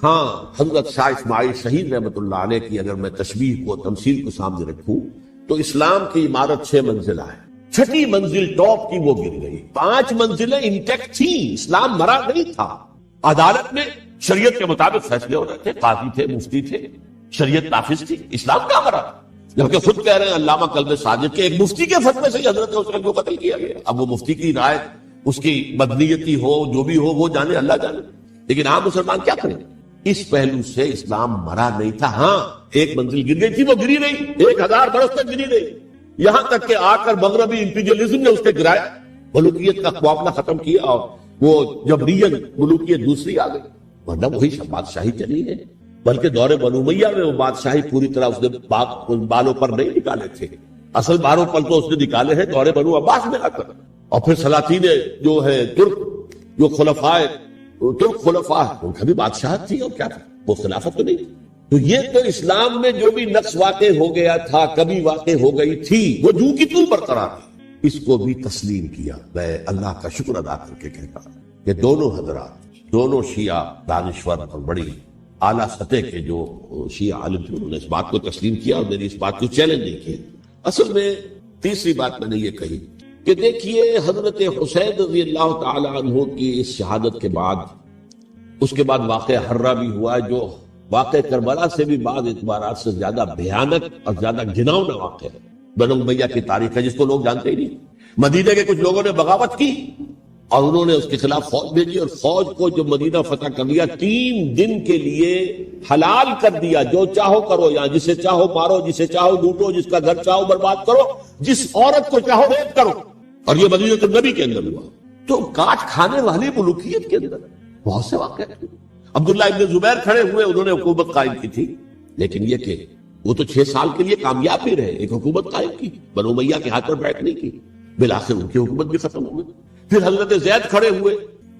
ہاں، حضرت شاہ اسماعیل شہید رحمت اللہ علیہ کی اگر میں تشبیہ کو، تمثیل کو سامنے رکھوں تو اسلام کی عمارت 6 منزلہ ہے، 6ٹھی منزل ٹاپ کی وہ گر گئی، 5 منزلیں انٹیکٹ تھیں، اسلام مرا نہیں تھا۔ عدالت میں شریعت کے مطابق فیصلے ہو رہے تھے، قاضی تھے، مفتی تھے، شریعت نافذ تھی، اسلام کہاں مرا؟ جبکہ خود کہہ رہے ہیں علامہ کلب صادق کے ایک مفتی کے فتوے سے حضرت حسین کو قتل کیا گیا۔ اب وہ مفتی کی رائے، اس کی مدنیتی ہو، جو بھی ہو، وہ جانے، اللہ جانے، لیکن عام مسلمان کیا کریں؟ اس پہلو سے اسلام مرا نہیں تھا۔ ہاں، 1 منزل گر گئی تھی، وہ گری نہیں، 1000 برس تک گری نہیں، یہاں تک کہ آ کر مغربی امپیریلزم نے اس کے گرایا، ملوکیت کا معاملہ ختم کیا، اور وہ جبرین ملوکیت دوسری آ گئی، ورنہ وہی بادشاہی چلی ہے۔ بلکہ دور بنو امیہ میں وہ بادشاہی پوری طرح اس نے بالوں پر نہیں نکالے تھے، اصل بالوں پر تو اس نے نکالے ہیں دور بنو عباس میں آ کر، اور پھر سلاطین جو ہے ترک، جو ترک خلفاء، ان کا بھی بادشاہت تھی، اور کیا تھا، وہ خلافت تو نہیں تھی۔ تو یہ تو اسلام میں جو بھی نقص واقع ہو گیا تھا، کبھی واقع ہو گئی تھی، وہ جو کی توں برقرار تھی، اس کو بھی تسلیم کیا۔ میں اللہ کا شکر ادا کر کے کہتا ہوں کہ دونوں حضرات، دونوں شیعہ دانشور اور بڑی اعلیٰ سطح کے جو شیعہ عالم تھے، انہوں نے اس بات کو تسلیم کیا اور میری اس بات کو چیلنج نہیں کیا۔ اصل میں تیسری بات میں نے یہ کہی کہ دیکھیے حضرت حسین رضی اللہ تعالی عنہ کی اس شہادت کے بعد، اس کے بعد واقعہ حرہ بھی ہوا، جو واقعہ کربلا سے بھی بعض اعتبارات سے زیادہ بھیانک اور زیادہ گھناؤنا واقعہ ہے، بنو امیہ کی تاریخ ہے، جس کو لوگ جانتے ہی نہیں۔ مدینہ کے کچھ لوگوں نے بغاوت کی اور انہوں نے اس کے خلاف فوج بھیجی، اور فوج کو جو مدینہ فتح کر لیا، 3 دن کے لیے حلال کر دیا، جو چاہو کرو، یہاں جسے چاہو مارو، جسے چاہو لوٹو، جس کا گھر چاہو برباد کرو، جس عورت کو چاہو ریپ کرو۔ اور یہ مدینہ النبی کے اندر ہوا۔ تو کاٹ کھانے والی ملوکیت کے اندر بہت سے واقعات ہیں۔ عبداللہ ابن زبیر کھڑے ہوئے، انہوں نے حکومت قائم کی تھی، لیکن یہ کہ وہ تو 6 سال کے لیے کامیاب بھی رہے، ایک حکومت قائم کی، بنو امیہ کے ہاتھ پر بیٹھ نہیں کی، بالآخر ان کی حکومت بھی ختم ہو گئی۔ پھر حضرت زید کھڑے ہوئے،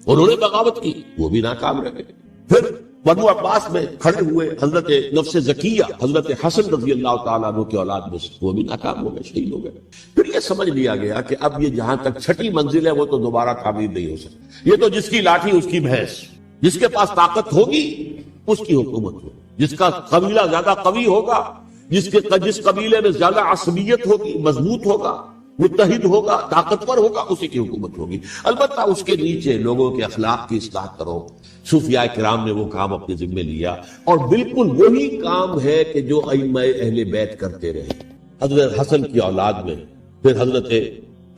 انہوں نے بغاوت کی، وہ بھی ناکام رہے۔ پھر بنو عباس میں کھڑے ہوئے حضرت نفس زکیہ، حضرت حسن رضی اللہ تعالیٰ عنہ کی اولاد میں سے، وہ بھی ناکام ہو گئے، شہید ہو گئے۔ پھر یہ سمجھ لیا گیا کہ اب یہ جہاں تک 6ٹھی منزل ہے وہ تو دوبارہ تعمیر نہیں ہو سکتی، یہ تو جس کی لاٹھی اس کی بھینس، جس کے پاس طاقت ہوگی اس کی حکومت ہوگی، جس کا قبیلہ زیادہ قوی ہوگا، جس قبیلے میں زیادہ عصبیت ہوگی، مضبوط ہوگا، متحد ہوگا، طاقتور ہوگا، اسی کی حکومت ہوگی۔ البتہ اس کے نیچے لوگوں کے اخلاق کی اصلاح کرو۔ صوفیاء کرام نے وہ کام اپنے ذمہ لیا، اور بالکل وہی کام ہے کہ جو ائمہ اہل بیت کرتے رہے، حضرت حسن کی اولاد میں، پھر حضرت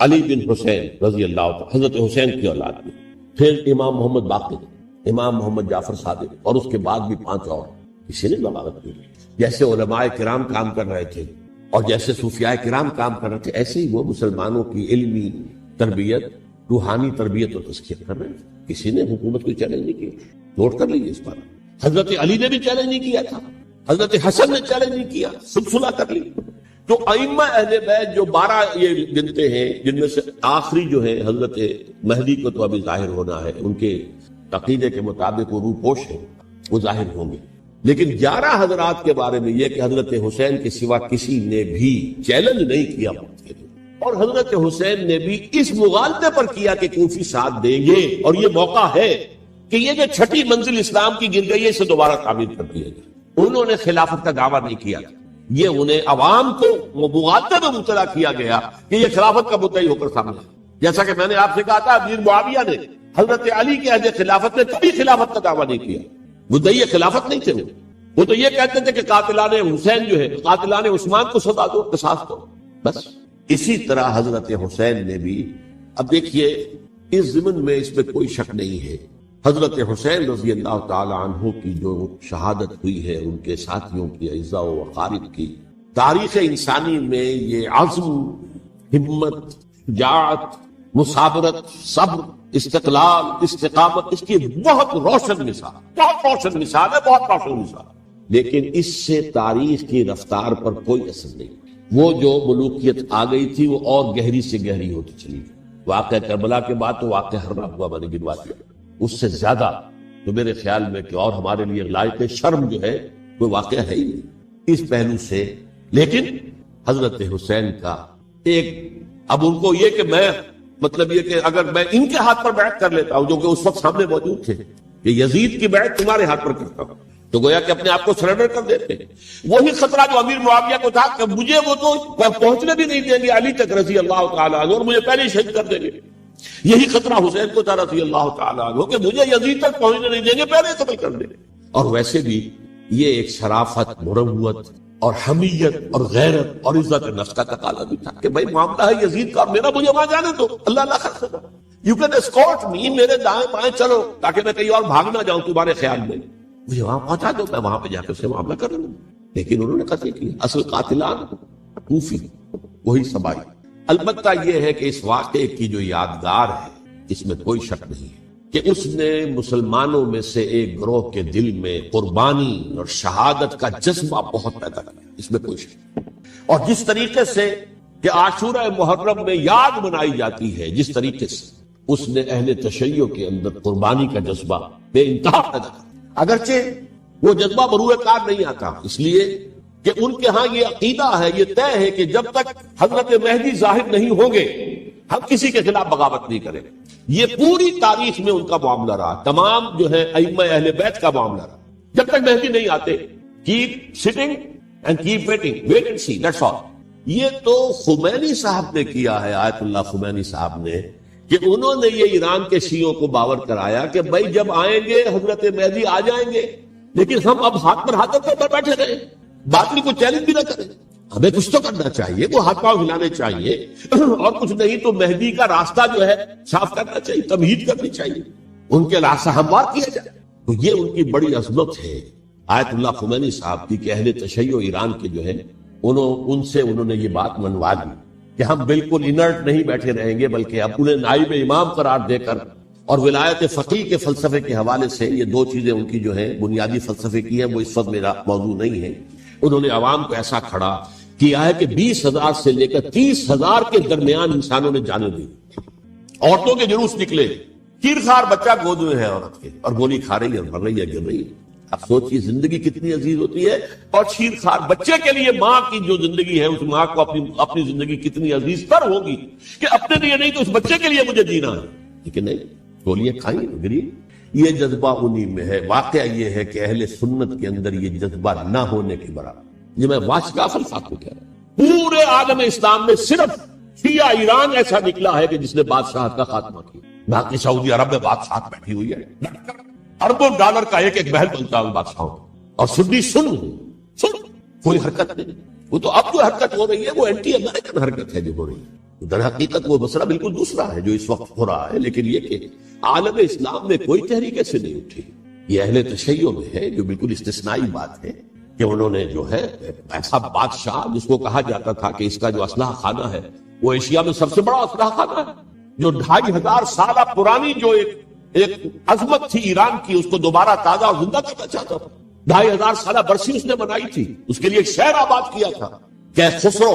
علی بن حسین رضی اللہ عنہ، حضرت حسین کی اولاد میں، پھر امام محمد باقر، امام محمد جعفر صادق، اور اس کے بعد بھی 5 اور، کسی نے بغاوت کی۔ جیسے علماء کرام کام کر رہے تھے اور جیسے صوفیاء کرام کام کر رہے تھے، ایسے ہی وہ مسلمانوں کی علمی تربیت، روحانی تربیت اور تزکیہ کر رہے تھے۔ کسی نے حکومت کو چیلنج نہیں کیا، نوٹ کر لیجیے اس پر۔ حضرت علی نے بھی چیلنج نہیں کیا تھا، حضرت حسن نے چیلنج نہیں کیا، سب صلح کر لی۔ تو ائمہ اہل بیت جو 12 یہ گنتے ہیں، جن میں سے آخری جو ہے حضرت مہدی کو تو ابھی ظاہر ہونا ہے، ان کے عقیدے کے مطابق وہ روپوش ہیں، وہ ظاہر ہوں گے، لیکن 11 حضرات کے بارے میں یہ کہ حضرت حسین کے سوا کسی نے بھی چیلنج نہیں کیا، اور حضرت حسین نے بھی اس مغالطے پر کیا کہ کوفی ساتھ دیں گے، اور یہ موقع ہے کہ یہ جو 6ٹھی منزل اسلام کی گر گئی ہے، اسے دوبارہ تعمیر کر دیا جائے۔ انہوں نے خلافت کا دعویٰ نہیں کیا، یہ انہیں عوام کو مغالطے میں مبتلا کیا گیا کہ یہ خلافت کا مدعی ہو کر سامنے آیا۔ جیسا کہ میں نے آپ سے کہا تھا، امیر معاویہ نے حضرت علی کے عہد خلافت میں کبھی خلافت کا دعویٰ نہیں کیا، مدعی خلافت نہیں تھے، وہ تو یہ کہتے تھے کہ قاتلان حسین جو ہے، قاتلان عثمان کو سزا دو، قصاص دو، بس۔ اسی طرح حضرت حسین نے بھی، اب دیکھیے اس ضمن میں اس میں کوئی شک نہیں ہے، حضرت حسین رضی اللہ تعالی عنہ کی جو شہادت ہوئی ہے، ان کے ساتھیوں کی، اعزاء و اقارب کی، تاریخ انسانی میں یہ عزم، ہمت، شجاعت، مثابرت، صبر، استقلال، استقامت، اس کی بہت روشن مثال، بہت روشن مثال ہے، بہت روشن مثال۔ لیکن اس سے تاریخ کی رفتار پر کوئی اثر نہیں، وہ جو ملوکیت آ گئی تھی وہ اور گہری سے گہری ہوتی چلی گئی۔ واقعہ کربلا کے بعد تو واقعہ حرہ ہوا، میں نے گنوا دیا، اس سے زیادہ تو میرے خیال میں کہ اور ہمارے لیے لائق شرم جو ہے وہ واقعہ ہے ہی نہیں اس پہلو سے۔ لیکن حضرت حسین کا ایک، اب ان کو یہ کہ میں، مطلب یہ کہ اگر میں ان کے ہاتھ پر بیعت کر لیتا ہوں، جو کہ اس وقت سامنے موجود تھے، کہ یزید کی بیعت تمہارے ہاتھ پر کرتا ہوں، تو گویا کہ اپنے آپ کو سرنڈر کر دیتے ہیں۔ وہی خطرہ جو امیر معاویہ کو تھا کہ مجھے وہ تو پہنچنے بھی نہیں دیں گے علی تک رضی اللہ تعالیٰ عنہ، اور مجھے پہلے ہی شہید کر دیں گے۔ یہی خطرہ حسین کو تھا رضی اللہ تعالیٰ عنہ کہ مجھے یزید تک پہنچنے نہیں دیں گے، پہلے قتل کر دیں گے۔ اور ویسے بھی یہ ایک شرافت، مروت اور حمیت اور غیرت اور عزت نفس کا تقاضا بھی تھا کہ بھائی معاملہ ہے یزید کا، میرا مجھے وہاں جانے دو، اللہ اللہ خرچ دو، یو کین اسکورٹ می، میرے دائیں بائیں چلو تاکہ میں کہیں اور بھاگ نہ جاؤں تمہارے خیال میں، مجھے وہاں پہنچا دو، میں وہاں پہ جا کے اس سے معاملہ کر لوں۔ لیکن انہوں نے قتل کیا، اصل قاتلان کوفی وہی سبائی۔ البتہ یہ ہے کہ اس واقعے کی جو یادگار ہے اس میں کوئی شک نہیں ہے کہ اس نے مسلمانوں میں سے ایک گروہ کے دل میں قربانی اور شہادت کا جذبہ بہت پیدا کیا، اس میں کوئی شک نہیں۔ اور جس طریقے سے کہ عاشورہ محرم میں یاد منائی جاتی ہے، جس طریقے سے اس نے اہل تشیع کے اندر قربانی کا جذبہ بے انتہا پیدا کیا، اگرچہ وہ جذبہ بروئے کار نہیں آتا، اس لیے کہ ان کے ہاں یہ عقیدہ ہے، یہ طے ہے کہ جب تک حضرت مہدی ظاہر نہیں ہوں گے ہم کسی کے خلاف بغاوت نہیں کریں۔ یہ پوری تاریخ میں ان کا معاملہ رہا، تمام جو ہے ائمہ اہل بیت کا معاملہ رہا، جب تک مہدی نہیں آتے keep sitting and keep waiting, wait and see, that's all. یہ تو خمینی صاحب نے کیا ہے، آیت اللہ خمینی صاحب نے، کہ انہوں نے یہ ایران کے شیعوں کو باور کرایا کہ بھائی جب آئیں گے حضرت مہدی آ جائیں گے، لیکن ہم اب ہاتھ پر ہاتھ رکھ کر بیٹھے رہیں، باطل کو چیلنج بھی نہ کریں، ہمیں کچھ تو کرنا چاہیے، وہ ہاتھ پاؤں ہلانے چاہیے، اور کچھ نہیں تو مہدی کا راستہ جو ہے صاف کرنا چاہیے، تمہید کرنی چاہیے، ان کے راستہ ہموار کیا جائے۔ تو یہ ان کی بڑی عظمت ہے آیت اللہ خمینی صاحب کی کہ اہل تشیع ایران کے جو ہے ان سے انہوں نے یہ بات منوا دی کہ ہم بالکل انرٹ نہیں بیٹھے رہیں گے، بلکہ اب انہیں نائب امام قرار دے کر اور ولایت فقیہ کے فلسفے کے حوالے سے، یہ دو چیزیں ان کی جو ہے بنیادی فلسفے کی ہیں، وہ اس وقت میرا موضوع نہیں ہے، انہوں نے عوام کو ایسا کھڑا کیا ہے کہ 20,000 سے لے کر 30,000 کے درمیان انسانوں نے جانیں دی، عورتوں کے جلوس نکلے، چیرخوار بچہ گود میں ہے عورت کے، اور گولی کھا رہی ہے، مر رہی ہے، گر رہی ہے۔ اب سوچیے زندگی کتنی عزیز ہوتی ہے، اور چیرخوار بچے کے لیے ماں کی جو زندگی ہے، اس ماں کو اپنی زندگی کتنی عزیز تر ہوگی کہ اپنے لیے نہیں تو اس بچے کے لیے مجھے جینا ہے، لیکن نہیں، گولیاں کھائیں گری۔ یہ جذبہ انہی میں ہے۔ واقعہ یہ ہے کہ اہل سنت کے اندر یہ جذبہ نہ ہونے کے برابر، یہ میں واشکاف الفاظ کو کہہ رہا ہوں، پورے عالم اسلام میں صرف شیعہ ایران ایسا نکلا ہے کہ جس نے بادشاہت کا خاتمہ کیا، باقی سعودی عرب میں بادشاہت بیٹھی ہوئی ہے، اربوں ڈالر کا ایک ایک محل بنتا ہے بادشاہوں، اور سنی سن کوئی حرکت نہیں۔ وہ تو اب جو حرکت ہو رہی ہے وہ اینٹی امریکن حرکت ہے جو ہو رہی ہے، در حقیقت وہ مسئلہ بالکل دوسرا ہے جو اس وقت ہو رہا ہے، لیکن یہ کہ عالم اسلام میں کوئی تحریک ایسے نہیں اٹھی۔ یہ اہل تشیع میں ہے جو بالکل استثنائی بات ہے کہ انہوں نے جو ہے ایسا بادشاہ جس کو کہا جاتا تھا کہ اس کا جو اسلحہ خانہ ہے وہ ایشیا میں سب سے بڑا اسلحہ خانہ ہے، جو 2500 سالہ پرانی جو ایک عظمت تھی ایران کی، اس کو دوبارہ تازہ اور زندہ کرنا چاہتا تھا۔ 2500 سالہ برسی اس نے بنائی تھی، اس کے لیے ایک شہر آباد کیا تھا کہ خسرو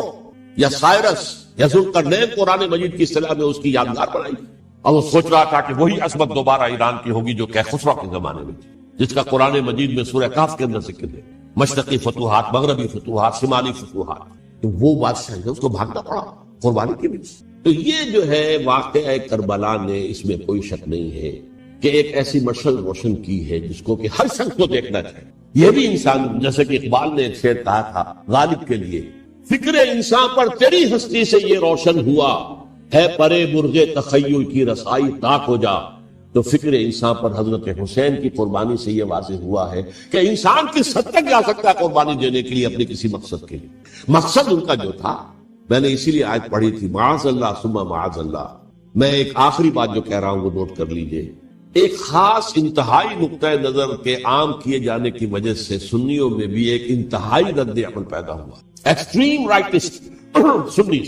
یا سائرس یا ذوالقرنین قرآن مجید کی اصطلاح میں اس کی یادگار بنائی تھی، اور وہ سوچ رہا تھا کہ وہی عظمت دوبارہ ایران کی ہوگی جو خسرو کے زمانے میں تھی، جس کا قرآن مجید میں سورہ کہف کے اندر ذکر ہے، مشرقی فتوحات، مغربی فتوحات، شمالی فتوحات۔ تو وہ بادشاہ ہے، اس کو بھاگنا پڑا قربانی کی وجہ سے۔ تو یہ جو ہے واقعہ کربلا نے، اس میں کوئی شک نہیں ہے کہ ایک ایسی مشعل روشن کی ہے جس کو کہ ہر شخص کو دیکھنا چاہیے۔ یہ بھی انسان، جیسے کہ اقبال نے ایک شعر کہا تھا غالب کے لیے، فکر انسان پر تیری ہستی سے یہ روشن ہوا ہے، پرے مرغ تخیل کی رسائی طاق ہو جا۔ تو فکر انسان پر حضرت حسین کی قربانی سے یہ واضح ہوا ہے کہ انسان کس حد تک جا سکتا ہے قربانی دینے کے لیے اپنے کسی مقصد کے لیے۔ مقصد ان کا جو تھا، میں نے اسی لیے آیت پڑھی تھی، معاذ اللہ ثم معاذ اللہ۔ میں ایک آخری بات جو کہہ رہا ہوں وہ نوٹ کر لیجئے، ایک خاص انتہائی نقطۂ نظر کے عام کیے جانے کی وجہ سے سنیوں میں بھی ایک انتہائی رد عمل پیدا ہوا، ایکسٹریم رائٹسٹ سنی۔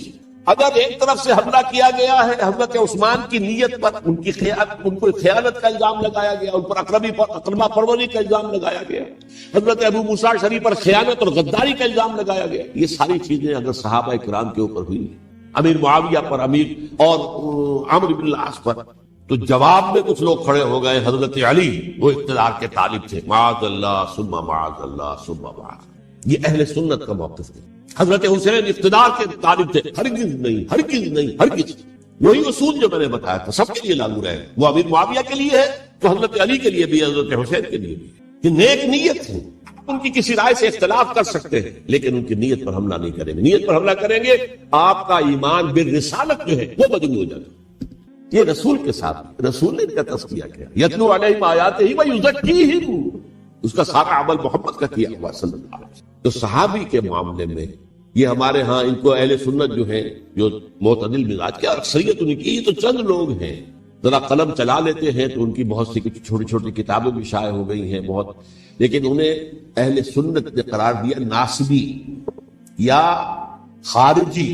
اگر ایک طرف سے حملہ کیا گیا ہے حضرت عثمان کی نیت پر، ان کو خیانت کا الزام لگایا گیا، ان پر اقربا پروری کا الزام لگایا گیا، حضرت ابو موسیٰ شریف پر خیانت اور غداری کا الزام لگایا گیا، یہ ساری چیزیں اگر صحابہ کرام کے اوپر ہوئی، امیر معاویہ پر، امیر اور عمرو بن العاص پر، تو جواب میں کچھ لوگ کھڑے ہو گئے، حضرت علی وہ اقتدار کے طالب تھے، معاذ اللہ ثم معاذ اللہ ثم معاذ، یہ اہل سنت کا موقف تھا۔ حضرت حسین اقتدار کے طالب تھے، ہرگز نہیں، ہرگز نہیں، ہرگز۔ وہی اصول جو میں نے بتایا تھا سب کے لیے لاگو رہے، وہ امیر معاویہ کے لیے ہے تو حضرت علی کے لیے بھی، حضرت حسین کے لیے بھی، کہ نیک نیت ہے، ان کی کسی رائے سے اختلاف کر سکتے ہیں لیکن ان کی نیت پر حملہ نہیں کریں گے. نیت پر حملہ کریں گے آپ کا ایمان بالرسالت جو ہے وہ مجروح ہو جائے گا. یہ رسول کے ساتھ رسول نے ان کا تذکیہ کیا، یتلو علیہم آیاتہ ویزکیہم، اس کا سارا عمل محمد کا کیا ہوا صلی اللہ علیہ وسلم. تو صحابی کے معاملے میں یہ ہمارے ہاں ان کو اہل سنت جو ہیں جو معتدل مزاج کے اکثریت ان کی، یہ تو چند لوگ ہیں ذرا قلم چلا لیتے ہیں تو ان کی بہت سی چھوٹی چھوٹی کتابیں بھی شائع ہو گئی ہیں بہت، لیکن انہیں اہل سنت نے قرار دیا ناسبی یا خارجی.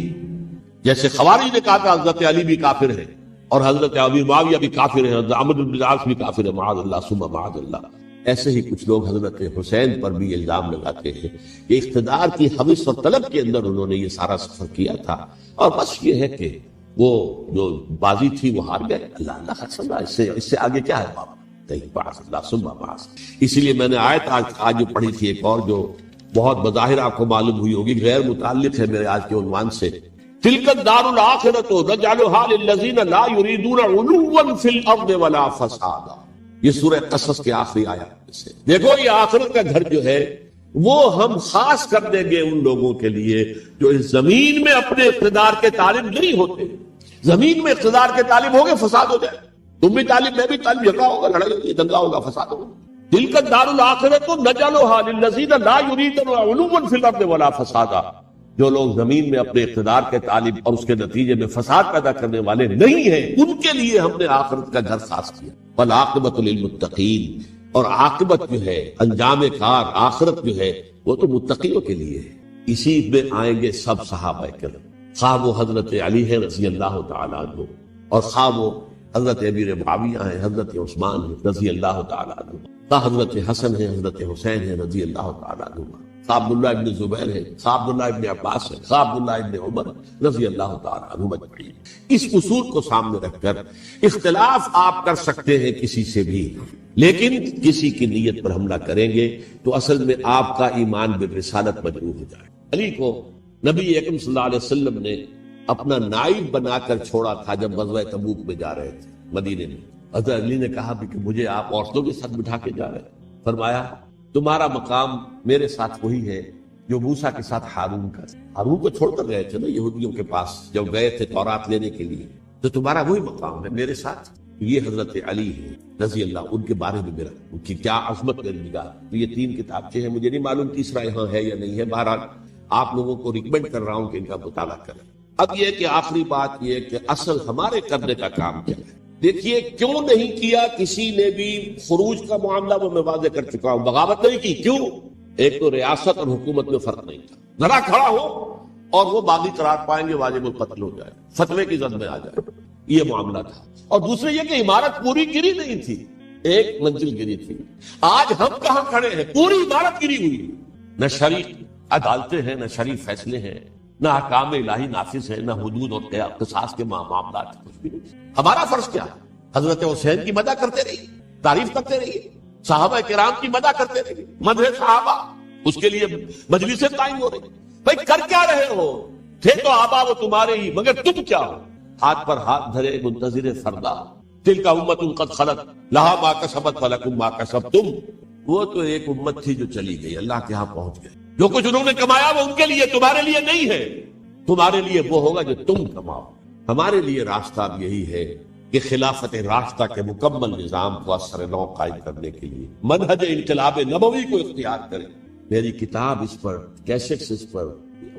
جیسے خوارج نے کہا تھا حضرت علی بھی کافر ہے اور حضرت ابی معاویہ بھی کافر ہے، حضرت عمرو بن العاص بھی کافر ہے، معاذ اللہ ثم معاذ اللہ. ایسے ہی کچھ لوگ حضرت حسین پر بھی الزام لگاتے ہیں کہ اقتدار کی حوث اور طلب کے اندر انہوں نے یہ سارا سفر کیا تھا اور بس یہ ہے کہ وہ جو بازی تھی وہ ہار گئے. اللہ اللہ حسن، اس سے آگے کیا ہے بابا؟ اللہ ثم بعث. اسی لیے میں نے آیت آج جو پڑھی تھی ایک اور جو بہت بظاہر آپ کو معلوم ہوئی ہوگی، غیر متعلق ہے میرے آج کے عنوان سے، تلک الدار الآخرۃ نجعلھا للذین لا یریدون علوا فی الارض ولا فسادا. یہ سورہ قصص کے آخری آیات سے دیکھو، یہ آخرت کا گھر جو ہے وہ ہم خاص کر دیں گے ان لوگوں کے لیے جو اس زمین میں اپنے اقتدار کے طالب نہیں ہوتے. زمین میں اقتدار کے طالب ہو گے فساد ہو جائے، تم بھی طالب میں بھی طالب، جھگڑا ہوگا، لڑائی ہوگی، دنگا ہوگا، فساد ہوگا. تلک الدار الآخرۃ نجعلھا للذین لا یریدون علوا فی الارض ولا فسادا. جو لوگ زمین میں اپنے اقتدار کے طالب اور اس کے نتیجے میں فساد پیدا کرنے والے نہیں ہیں، ان کے لیے ہم نے آخرت کا گھر خاص کیا. والعاقبۃ للمتقین، اور عاقبت جو ہے انجام کار آخرت جو ہے وہ تو متقیوں کے لیے ہے. اسی میں آئیں گے سب صحابہ کرام، خواہ وہ حضرت علی ہے رضی اللہ تعالیٰ عنہ، اور خواہ وہ حضرت امیر معاویہ ہیں، حضرت عثمان ہیں رضی اللہ تعالیٰ عنہ، خواہ حضرت حسن ہیں، حضرت حسین ہیں رضی اللہ تعالیٰ عنہ، خواہ عبداللہ ابن زبیر ہے، خواہ عبداللہ ابن عباس ہے، خواہ عبداللہ ابن عمر رضی اللہ تعالیٰ عنہ مجمعین. اس اصول کو سامنے رکھ کر اختلاف آپ کر سکتے ہیں کسی سے بھی، لیکن کسی کی نیت پر حملہ کریں گے تو اصل میں آپ کا ایمان بالرسالت مجروح ہو جائے. علی کو نبی اکرم صلی اللہ علیہ وسلم نے اپنا نائب بنا کر چھوڑا تھا جب غزوہ تبوک میں جا رہے تھے مدینے میں. حضرت علی نے کہا کہ مجھے آپ عورتوں کے ساتھ بٹھا کے جا رہے ہیں. فرمایا تمہارا مقام میرے ساتھ وہی ہے جو موسیٰ کے ساتھ ہارون کا. ہارون کو چھوڑ کر گئے تھے نا یہودیوں کے پاس جب گئے تھے تورات لینے کے لیے، تو تمہارا وہی مقام ہے میرے ساتھ. یہ حضرت علی ہے رضی اللہ، ان کے بارے میں میرا ان کی کیا عظمت میری نگاہ. یہ 3 کتابچے ہیں، مجھے نہیں معلوم تیسرا یہاں ہے یا نہیں ہے، بہرحال آپ لوگوں کو ریکمینڈ کر رہا ہوں کہ ان کا مطالعہ کریں. اب یہ کہ آخری بات یہ کہ اصل ہمارے کرنے کا کام کیا ہے. دیکھیے کیوں نہیں کیا کسی نے بھی خروج کا معاملہ، وہ میں واضح کر چکا ہوں، بغاوت نہیں کی. کیوں؟ ایک تو ریاست اور حکومت میں فرق نہیں تھا، ذرا کھڑا ہو اور وہ باغی قرار پائیں گے، واجب القتل ہو جائے، فتوے کی زد میں آ جائے، یہ معاملہ تھا. اور دوسرے یہ کہ عمارت پوری گری نہیں تھی، ایک منزل گری تھی. آج ہم کہاں کھڑے ہیں؟ پوری عمارت گری ہوئی. نہ شرعی عدالتیں ہیں، نہ شرعی فیصلے ہیں، نہ احکام الہی نافذ ہے، نہ حدود اور قصاص کے معاملات، کچھ بھی نہیں. ہمارا فرض کیا ہے؟ حضرت حسین کی مدح کرتے رہیے، تعریف کرتے رہیے، صحابہ کرام کی مدح کرتے رہیے، مدح صحابہ، اس کے لیے مجلسیں قائم ہو رہی. بھائی کر کیا رہے ہو؟ تھے تو آبا وہ تمہارے ہی، مگر تم کیا ہو؟ ہاتھ پر ہاتھ دھرے منتظر فردا. تلک امت قد خلت لہا ما کسبت ولکم ما کسبتم. وہ تو ایک امت تھی جو چلی گئی، اللہ کے ہاں پہنچ گئے. جو کچھ انہوں نے کمایا وہ ان کے لیے، تمہارے لیے نہیں ہے. تمہارے لیے وہ ہوگا جو تم کماؤ. ہمارے لیے راستہ اب یہی ہے کہ خلافت راستہ کے مکمل نظام کو اثر نو قائم کرنے کے لیے منہج انقلاب نبوی کو اختیار کریں. میری کتاب اس پر، کیسٹس اس پر،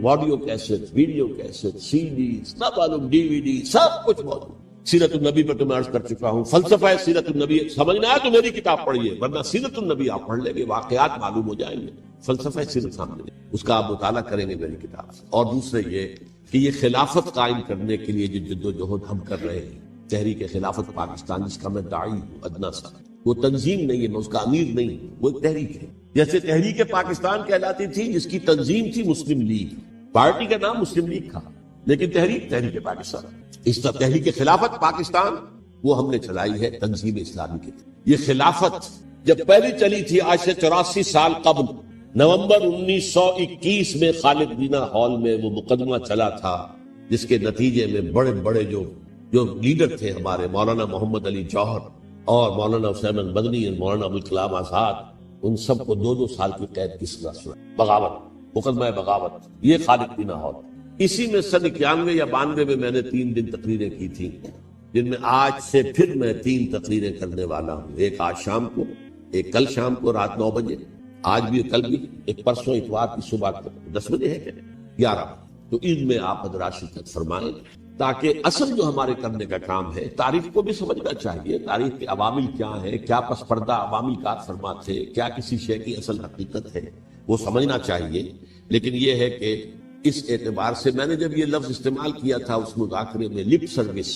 audio cassette, video cassette, C D, نہ معلوم ڈی وی ڈی، سب کچھ موجود. سیرت النبی پر تو میں عرض کر چکا ہوں. فلسفہ سیرت النبی سمجھنا ہے تو میری کتاب پڑھیے، ورنہ سیرت النبی آپ پڑھ لیں گے، واقعات معلوم ہو جائیں گے. فلسفہ سیرت سامنے اس کا آپ مطالعہ کریں گے میری کتاب سے. اور دوسرے یہ کہ یہ خلافت قائم کرنے کے لیے جو جدوجہد ہم کر رہے ہیں، تحریک خلافت پاکستان جس کا میں داعی ہوں ادنا سا، وہ تنظیم نہیں ہے، میں اس کا امیر نہیں ہوں، وہ ایک تحریک ہے. جیسے تحریک پاکستان کہلاتی تھی جس کی تنظیم تھی مسلم لیگ، پارٹی کا نام مسلم لیگ تھا، لیکن تحریک پاکستان. اس طرح تحریک خلافت پاکستان وہ ہم نے چلائی ہے تنظیم اسلامی کی. یہ خلافت جب پہلی چلی تھی آج سے 84 سال قبل، نومبر 1921 میں خالد دینا ہال میں وہ مقدمہ چلا تھا، جس کے نتیجے میں بڑے بڑے جو لیڈر تھے ہمارے، مولانا محمد علی جوہر اور مولانا حسین مدنی اور مولانا ابوالکلام آزاد ان سب کو 2-2 سال کی قید کی سزا سنائی. بغاوت، مقدمہ بغاوت، یہ خالد کی لاہور. اسی میں سن 91 یا 92 میں نے 3 دن تقریریں کی تھیں، جن میں آج سے پھر میں 3 تقریریں کرنے والا ہوں. ایک آج شام کو، ایک کل شام کو رات 9 بجے، آج بھی کل بھی، ایک پرسوں اتوار کی صبح کو 10 بجے ہے کہ 11. تو ان میں آپ حضرات شرکت فرمائیں تاکہ اصل جو ہمارے کرنے کا کام ہے، تاریخ کو بھی سمجھنا چاہیے. تاریخ کے عوامل کیا ہیں، کیا پس پردہ عوامل کار فرما تھے، کیا کسی شے کی اصل حقیقت ہے، وہ سمجھنا چاہیے. لیکن یہ ہے کہ اس اعتبار سے میں نے جب یہ لفظ استعمال کیا تھا اس مذاکرے میں، لپ سروس،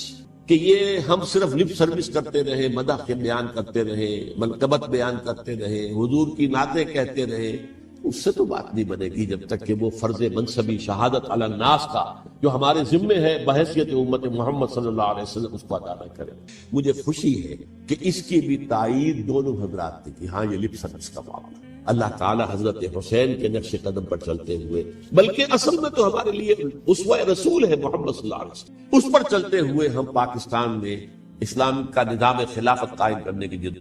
کہ یہ ہم صرف لپ سروس کرتے رہے، مدح کے بیان کرتے رہے، منقبت بیان کرتے رہے، حضور کی نعتیں کہتے رہے، اس سے تو بات نہیں بنے گی جب تک کہ وہ فرض منصبی شہادت علی الناس کا جو ہمارے ذمے ہے بحیثیت امت محمد صلی اللہ علیہ وسلم اس کو ادا نہ کرے. مجھے خوشی ہے کہ اس کی بھی تائید دونوں حضرات نے کی. ہاں یہ لپ سروس کا معاملہ اللہ تعالی حضرت حسین کے نقش قدم پر چلتے ہوئے، بلکہ اصل میں تو ہمارے لیے اسوہ رسول ہے محمد صلی اللہ علیہ وسلم، اس پر چلتے ہوئے ہم پاکستان میں اسلام کا نظام خلافت قائم کرنے کی جد